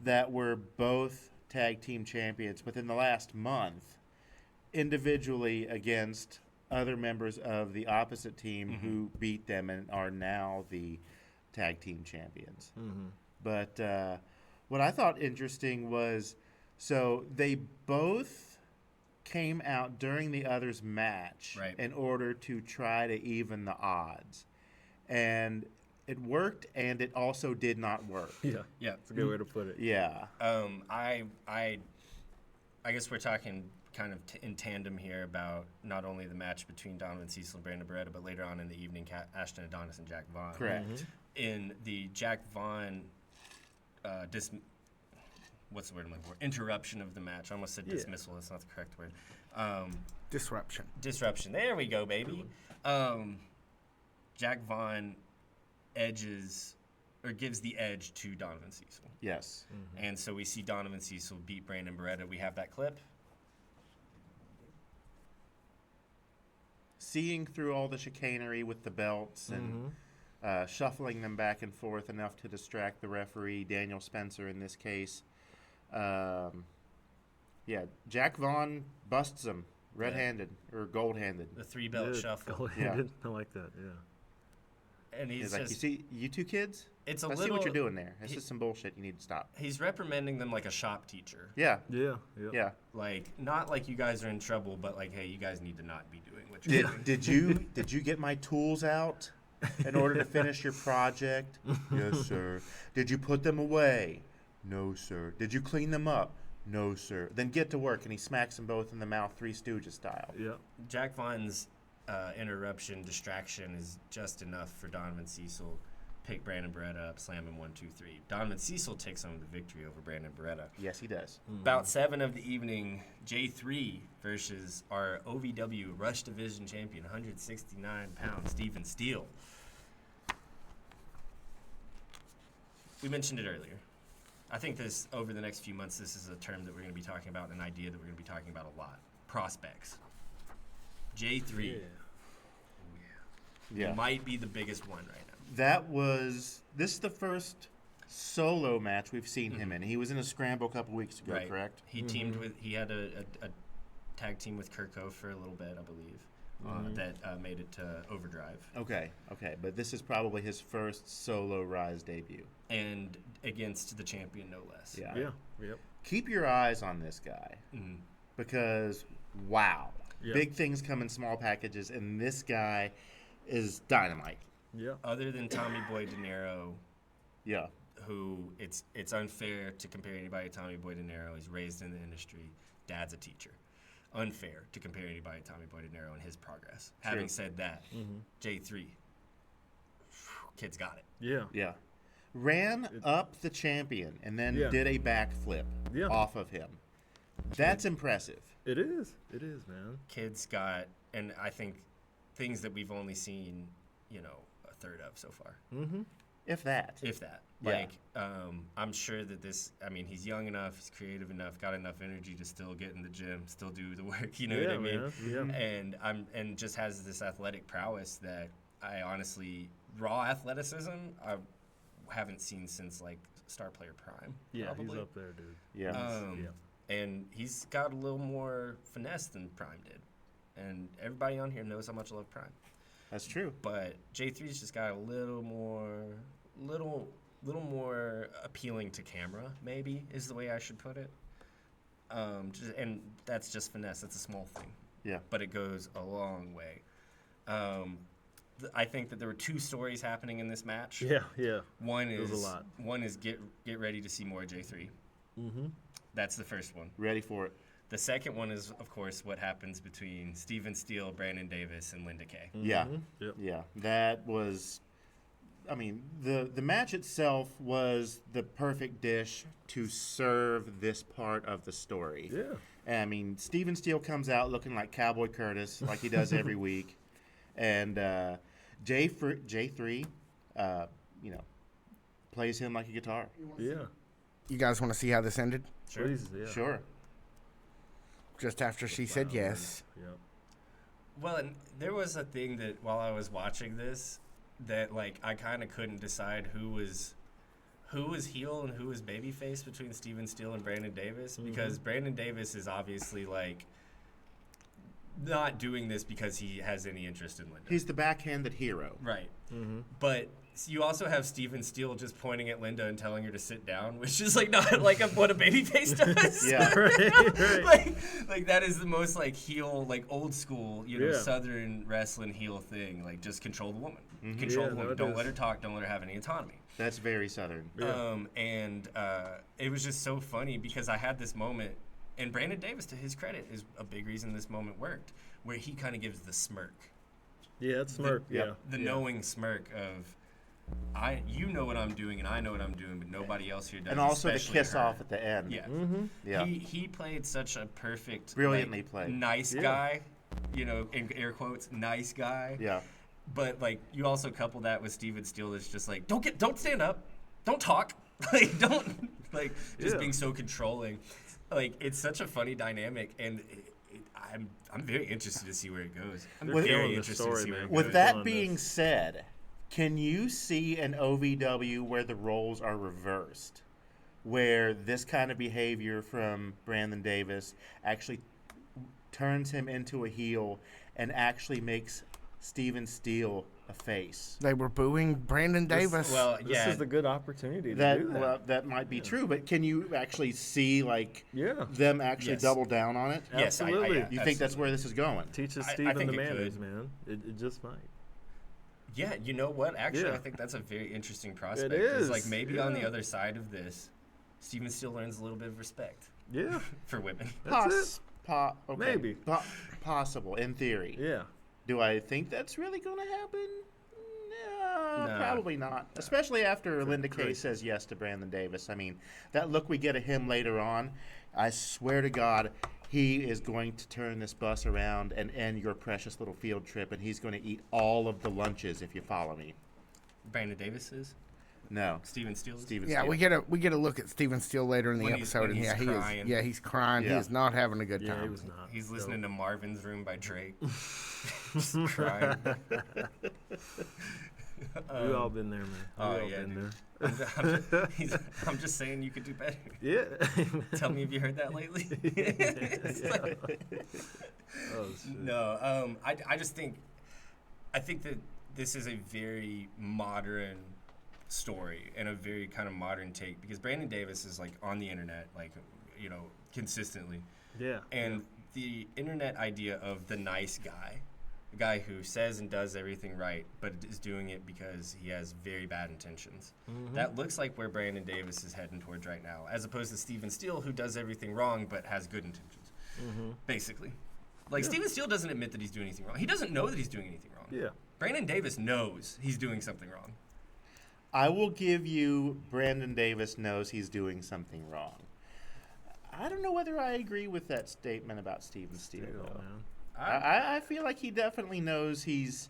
that were both tag team champions within the last month individually against other members of the opposite team who beat them and are now the tag team champions. Mm-hmm. But what I thought interesting was, so they both came out during the other's match Right. in order to try to even the odds. And it worked, and it also did not work. Yeah, Yeah. that's a good way to put it. Yeah. I guess we're talking kind of in tandem here about not only the match between Donovan Cecil and Brandon Beretta, but later on in the evening, Ashton Adonis and Jack Vaughn. Correct. In the Jack Vaughn, what's the word I'm looking for? Interruption of the match. I almost said Yeah. dismissal. That's not the correct word. Disruption. Disruption. There we go, baby. Jack Vaughn gives the edge to Donovan Cecil. Yes. And so we see Donovan Cecil beat Brandon Beretta. We have that clip. Seeing through all the chicanery with the belts and shuffling them back and forth enough to distract the referee, Daniel Spencer in this case. Yeah, Jack Vaughn busts him red-handed or gold-handed. The three-belt Yeah, shuffle. goal-handed. I like that. Yeah. And he's He's like, just, you see, you two kids? it's a I little, see what you're doing there. This he- is some bullshit. You need to stop. he's reprimanding them like a shop teacher. Yeah, Yeah. yeah. Like, not like you guys are in trouble, but like, hey, you guys need to not be doing what you're Did doing. did you get my tools out in order to finish your project? Yes, sir. Did you put them away? No, sir. Did you clean them up? No, sir. Then get to work. And he smacks them both in the mouth, Three Stooges style. Yeah. Jack Vaughn's interruption, distraction is just enough for Donovan Cecil. Pick Brandon Beretta up, slam him 1, 2, 3. Donovan Cecil takes home the victory over Brandon Beretta. Yes, he does. About 7 of the evening, J3 versus our OVW Rush Division champion, 169-pound Steven Steele. We mentioned it earlier. I think this, over the next few months, this is a term that we're going to be talking about, an idea that we're going to be talking about a lot. Prospects. J3 Yeah. might be the biggest one right now. This is the first solo match we've seen him in. He was in a scramble a couple weeks ago, correct? He teamed with, he had a tag team with Kirko for a little bit, I believe, that made it to Overdrive. Okay. But this is probably his first solo Rise debut. And against the champion, no less. Yeah. Yeah. Yep. Keep your eyes on this guy Mhm. because, wow. Yeah. Big things come in small packages, and this guy is dynamite. Yeah. Other than Tommy Boy De Niro, Yeah. who it's unfair to compare anybody to Tommy Boy De Niro. He's raised in the industry. Dad's a teacher. Unfair to compare anybody to Tommy Boy De Niro and his progress. True. Having said that, J3, kid's got it. Yeah. Yeah. Ran up the champion and then Yeah. did a backflip Yeah. off of him. That's impressive. It is. It is, man. Kid's got, and I think things that we've only seen, a third of so far. If that. If that. Yeah. Like, I'm sure that he's young enough, he's creative enough, got enough energy to still get in the gym, still do the work, you know what I mean? Man. Yeah. And just has this athletic prowess that I honestly, raw athleticism, I haven't seen since, like, Star Player Prime. Yeah, probably. he's up there, dude. Yeah. And he's got a little more finesse than Prime did. And everybody on here knows how much I love Prime. That's true. But J3's just got a little more appealing to camera, maybe, is the way I should put it. And that's just finesse. That's a small thing. Yeah. But it goes a long way. I think that there were two stories happening in this match. Yeah. One It was is a lot. One is get ready to see more J3. Mm-hmm. That's the first one. Ready for it. The second one is, of course, what happens between Steven Steele, Brandon Davis, and Linda Kay. Yeah. Yep. Yeah. That was, the match itself was the perfect dish to serve this part of the story. Yeah. Steven Steele comes out looking like Cowboy Curtis, like he does every week. And J3, plays him like a guitar. Yeah. You guys want to see how this ended? Sure. Please, yeah. Sure. Just after she said yes. Yep. Well, and there was a thing that while I was watching this, that like I kind of couldn't decide who was heel and who was babyface between Steven Steele and Brandon Davis, because Brandon Davis is obviously like not doing this because he has any interest in Linda. He's the backhanded hero. Right. Mm-hmm. But you also have Steven Steele just pointing at Linda and telling her to sit down, which is like not like what a babyface does. Yeah. Right. like that is the most like heel, like old school, Yeah. Southern wrestling heel thing. Like just control the woman. Mhm. Control Yeah, the no, woman. it Don't is. let her talk. Don't let her have any autonomy. That's very Southern. Yeah. And it was just so funny because I had this moment, and Brandon Davis, to his credit, is a big reason this moment worked, where he kind of gives the smirk. Yeah, it's smirk. Yep. The knowing smirk of, you know what I'm doing and I know what I'm doing, but nobody else here does. And also the especially kiss her. off at the end. Yeah. Mm-hmm. Yeah. He played such a perfect, Brilliantly like, played. nice Yeah. guy, in air quotes, nice guy. Yeah. But like you also couple that with Steven Steele that's just like, don't stand up, don't talk, like don't like just Yeah. being so controlling. Like it's such a funny dynamic, and I'm very interested to see where it goes. I'm They're killing very the interested story, to see where man. it With goes. that on being this. said, can you see an OVW where the roles are reversed? Where this kind of behavior from Brandon Davis actually turns him into a heel and actually makes Steven Steele a face? They were booing Brandon Davis. Well, This yeah, is the good opportunity to That do that. well, that might be true, but can you actually see Yeah. them actually Yes. double down on it? yes, Absolutely. You think that's where this is going? Teaches I Steven think the it manners, could. man. It just might. Yeah, you know what? Actually, Yeah. I think that's a very interesting prospect. is, Like maybe on the yeah. other side of this, Steven Steele learns a little bit of respect Yeah. for women. That's Okay. Maybe. Possible, in theory. Yeah. Do I think that's really going to happen? No, Nah. probably not. Especially after Linda Kay crazy. says yes to Brandon Davis. That look we get of him later on, I swear to God, he is going to turn this bus around and end your precious little field trip, and he's going to eat all of the lunches, if you follow me. Brandon Davis is. No. Steven Steele is. Steven yeah, Steele. we get a look at Steven Steele later in the When he's- episode, when and he's crying. he's crying. He Yeah. is not having a good Yeah, time. he was not. He's So- listening to Marvin's Room by Drake. Just crying. We've all been there, man. Oh, We've all yeah, been dude. there. I'm just saying you could do better. Yeah. Tell me if you heard that lately. It's Yeah. like- Oh, shit. No, I just think, that this is a very modern story and a very kind of modern take, because Brandon Davis is like on the internet, like, consistently. Yeah. And the internet idea of the nice guy, the guy who says and does everything right, but is doing it because he has very bad intentions. Mhm. That looks like where Brandon Davis is heading towards right now, as opposed to Steven Steele, who does everything wrong but has good intentions, basically. Like, Yeah. Steven Steele doesn't admit that he's doing anything wrong. He doesn't know that he's doing anything wrong. Yeah. Brandon Davis knows he's doing something wrong. I will give you Brandon Davis knows he's doing something wrong. I don't know whether I agree with that statement about Steven Steele, Steele, though. man. I feel like he definitely knows he's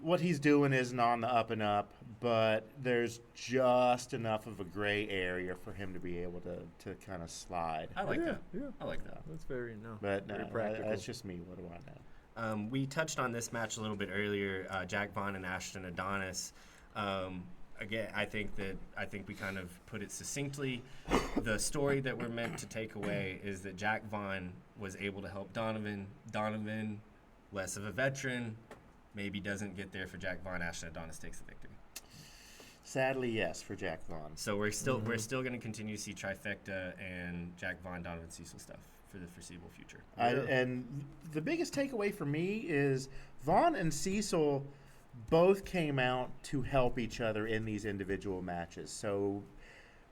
what he's doing isn't on the up and up, but there's just enough of a gray area for him to be able to kind of slide. I like that. Yeah. I like that. That's very But very no, practical. that's just me. What do I know? We touched on this match a little bit earlier. Jack Vaughn and Ashton Adonis. Again, I think we kind of put it succinctly. The story that we're meant to take away is that Jack Vaughn was able to help Donovan. Donovan, less of a veteran, maybe doesn't get there for Jack Vaughn. Ashton Adonis takes the victory. Sadly, yes, for Jack Vaughn. So we're still going to continue to see Trifecta and Jack Vaughn, Donovan Cecil stuff for the foreseeable future. And the biggest takeaway for me is Vaughn and Cecil both came out to help each other in these individual matches. So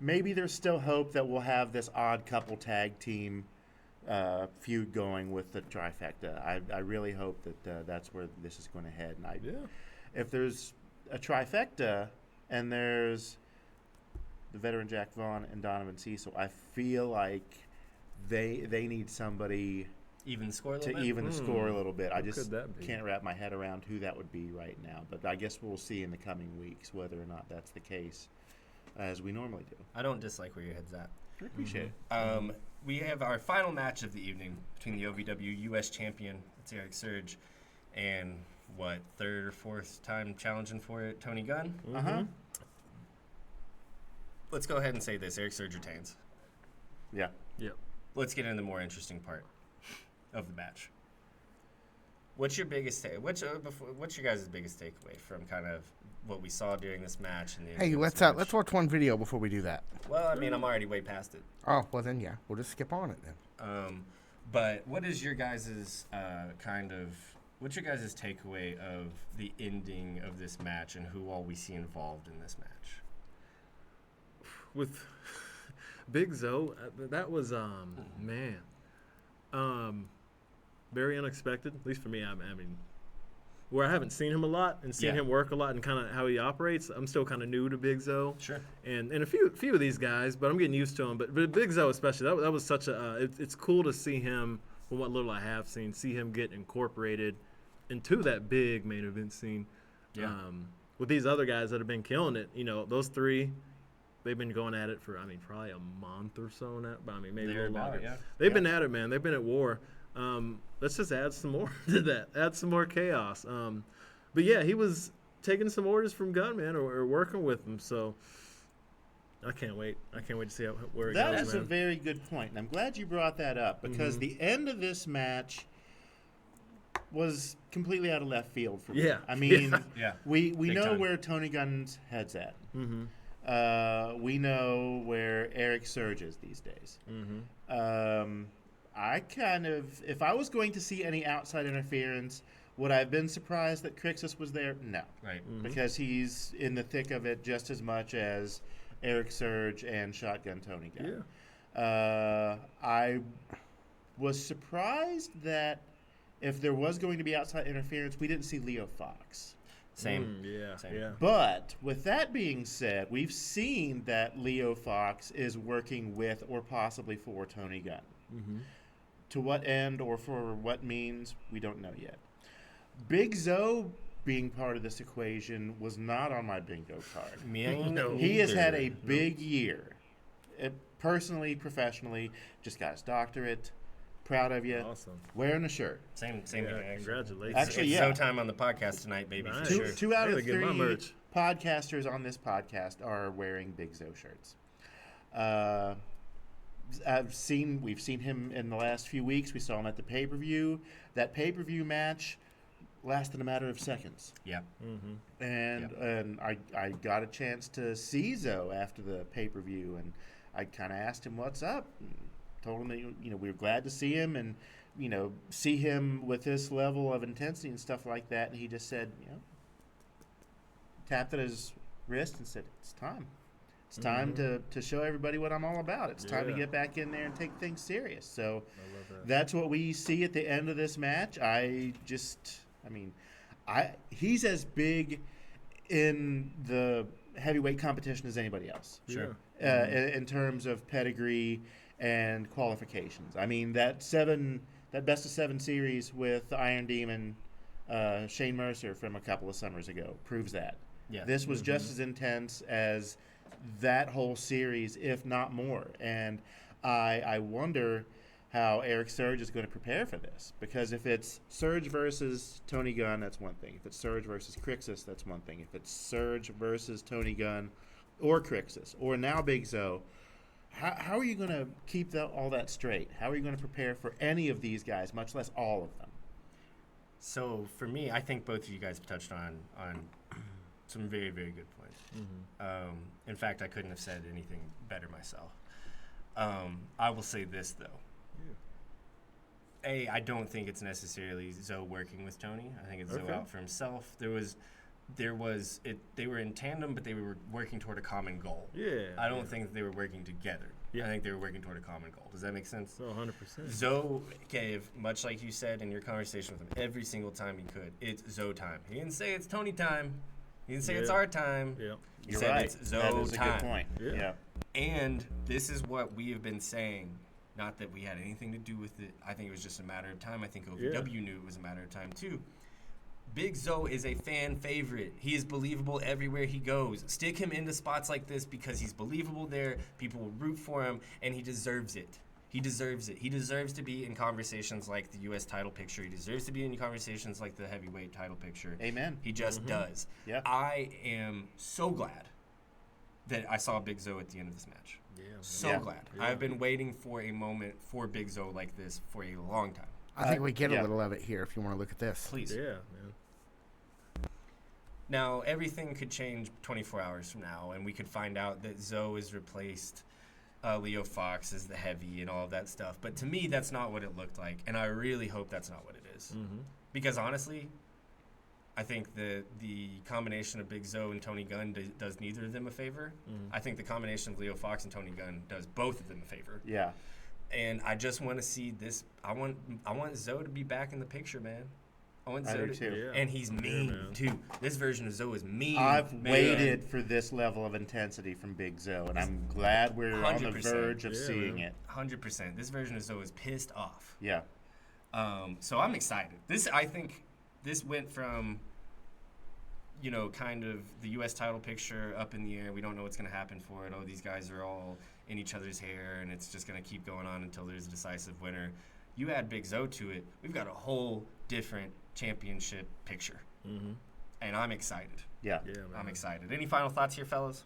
maybe there's still hope that we'll have this odd couple tag team feud going with the Trifecta. I really hope that that's where this is going to head. And if there's a Trifecta and there's the veteran Jack Vaughn and Donovan Cecil, I feel like they need somebody Even the score a little to bit? even the score a little bit. I Who just could that be? can't wrap my head around who that would be right now. But I guess we'll see in the coming weeks whether or not that's the case, as we normally do. I don't dislike where your head's at. I appreciate it. We have our final match of the evening between the OVW U.S. champion, it's Eric Surge, and third or fourth time challenging for it, Tony Gunn. Uh-huh. Let's go ahead and say this: Eric Surge retains. Yeah. Let's get into the more interesting part of the match. What's your biggest what's your guys' biggest takeaway from kind of what we saw during this match? And the Hey, let's watch one video before we do that. Well, I mean, I'm already way past it. Oh, well then, yeah, we'll just skip on it then. But what is your guys' what's your guys' takeaway of the ending of this match and who all we see involved in this match? With Big Zoe, that was very unexpected. At least for me, I mean, where I haven't seen him a lot and seen him work a lot and kind of how he operates. I'm still kind of new to Big Zoe. Sure. And a few of these guys, but I'm getting used to him. But Big Zoe especially, that was such a. It's cool to see him. From what little I have seen, see him get incorporated into that big main event scene. Yeah. With these other guys that have been killing it, those three. They've been going at it for, probably a month or so now. But maybe a little longer. Yeah. They've been at it, man. They've been at war. Let's just add some more to that. Add some more chaos. But yeah, he was taking some orders from Gunn, man, or working with him. So I can't wait. I can't wait to see where it goes, That is man. a very good point, and I'm glad you brought that up because the end of this match was completely out of left field for me. Yeah. I mean, Yeah. we Big know time. where Tony Gunn's head's at. Mm-hmm. We know where Eric Surge is these days. Mm-hmm. I kind of, if I was going to see any outside interference, would I have been surprised that Crixus was there? No. Right. Because he's in the thick of it just as much as Eric Surge and Shotgun Tony Gunn. Yeah. I was surprised that if there was going to be outside interference, we didn't see Leo Fox. Same. Yeah. Same. Yeah. But with that being said, we've seen that Leo Fox is working with or possibly for Tony Gunn. Mm-hmm. To what end or for what means, we don't know yet. Big Zoe being part of this equation was not on my bingo card. Me ain't know. He has had a big year. Personally, professionally, just got his doctorate. Proud of you. Awesome. Wearing a shirt. Same Yeah, here, actually. congratulations. Actually, it's yeah. so time on the podcast tonight, baby, Nice. for sure. Two out I of gotta get my three merch. podcasters on this podcast are wearing Big Zoe shirts. We've seen him in the last few weeks. We saw him at the pay-per-view. That pay-per-view match lasted a matter of seconds. Yeah. Mm-hmm. And I got a chance to see Zoe after the pay-per-view, and I kind of asked him what's up. And told him that we were glad to see him and see him with this level of intensity and stuff like that. And he just said, tapped at his wrist and said, "It's time. It's time to show everybody what I'm all about. It's time to Yeah. get back in there and take things serious." So I love that. that's what we see at the end of this match. He's as big in the heavyweight competition as anybody else. Sure. In terms of pedigree and qualifications. I mean, that best of 7 series with the Iron Demon Shane Mercer from a couple of summers ago proves that. Yeah. This was just as intense as that whole series, if not more. And I wonder how Eric Surge is going to prepare for this. Because if it's Surge versus Tony Gunn, that's one thing. If it's Surge versus Crixus, that's one thing. If it's Surge versus Tony Gunn or Crixus or now Big Zo, how are you going to keep all that straight? How are you going to prepare for any of these guys, much less all of them? So for me, I think both of you guys touched on some very, very good points. In fact, I couldn't have said anything better myself. I will say this, though. I don't think it's necessarily Zo working with Tony. I think it's Zo out for himself. They were in tandem, but they were working toward a common goal. Yeah. I don't think they were working together. Yeah. I think they were working toward a common goal. Does that make sense? Oh, 100%. Zo gave, much like you said in your conversation with him, every single time he could, it's Zo time. He didn't say it's Tony time. He didn't say it's our time. Yeah. He You're said right. it's Zo that is a time. good point. Yeah. And this is what we have been saying. Not that we had anything to do with it. I think it was just a matter of time. I think OVW knew it was a matter of time, too. Big Zo is a fan favorite. He is believable everywhere he goes. Stick him into spots like this because he's believable there. People will root for him, and he deserves it. He deserves it. He deserves to be in conversations like the U.S. title picture. He deserves to be in conversations like the heavyweight title picture. Amen. He just does. Yeah. I am so glad that I saw Big Zo at the end of this match. So glad. Yeah. I've been waiting for a moment for Big Zo like this for a long time. I think we get a little of it here if you want to look at this. Please. Yeah, man. Now, everything could change 24 hours from now, and we could find out that Zo has replaced Leo Fox as the heavy and all of that stuff. But to me, that's not what it looked like, and I really hope that's not what it is. Because honestly, I think the combination of Big Zo and Tony Gunn does neither of them a favor. I think the combination of Leo Fox and Tony Gunn does both of them a favor. Yeah. And I just want to see this. I want Zo to be back in the picture, man. I want Zo do too. Yeah. and he's mean man. too. This version of Zo is mean. I've man. waited for this level of intensity from Big Zo, and I'm glad we're on the 100%. verge of seeing it. 100%. This version of Zo is pissed off. Yeah. So I'm excited. I think this went from, kind of the U.S. title picture up in the air. We don't know what's going to happen for it. Oh, these guys are all in each other's hair, and it's just going to keep going on until there's a decisive winner. You add Big Zo to it, we've got a whole different championship picture. And I'm excited. Yeah. Yeah, man. I'm excited. Any final thoughts here, fellas?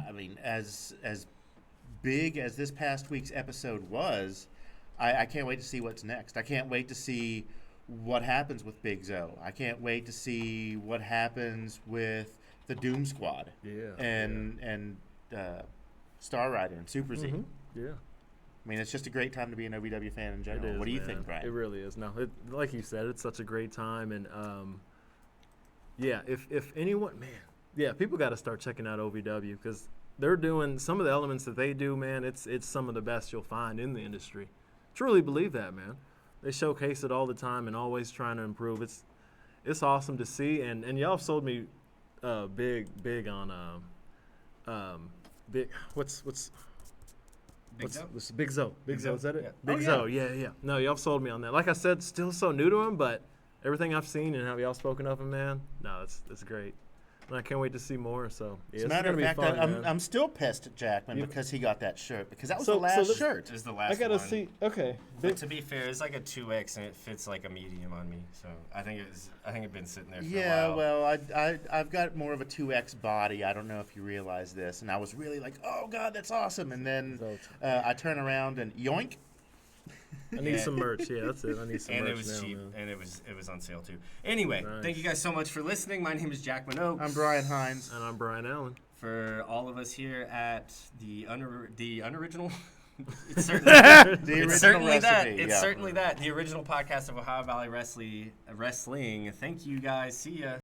I mean, as big as this past week's episode was, I can't wait to see what's next. I can't wait to see what happens with Big Zo. I can't wait to see what happens with the Doom Squad. Yeah. And Star Rider and Super Z. Yeah. I mean, it's just a great time to be an OVW fan in general. It is, What do you man. think, Brian? It really is. No, like you said, it's such a great time, and if anyone, man, people got to start checking out OVW because they're doing some of the elements that they do, man. It's some of the best you'll find in the industry. Truly believe that, man. They showcase it all the time and always trying to improve. It's awesome to see, and y'all have sold me big on big what's this Big Zo. Big Zo, is that it? Yeah. Big Zo, yeah. No, y'all sold me on that. Like I said, still so new to him, but everything I've seen and how y'all spoken of him, man, no, it's great. And I can't wait to see more. So yeah, As a it's matter gonna of fact, be fun, man. I'm still pissed at Jackman because he got that shirt because that was So- the last so shirt. This is the last I gotta one. see. Okay, But to be fair, it's like a 2X and it fits like a medium on me. So I think it's been sitting there for Yeah, a while. well, I've got more of a 2X body. I don't know if you realize this, and I was really like, oh god, that's awesome. And then I turn around and yoink. I need some merch. Yeah, that's it. I need some And merch it was now, cheap, man. and it was on sale too. Anyway, Nice. thank you guys so much for listening. My name is Jack Minogue. I'm Brian Hines. And I'm Brian Allen. For all of us here at the unoriginal, it's certainly, The it's original certainly that. recipe, It's yeah. certainly that. The original podcast of Ohio Valley Wrestling. Thank you guys. See ya.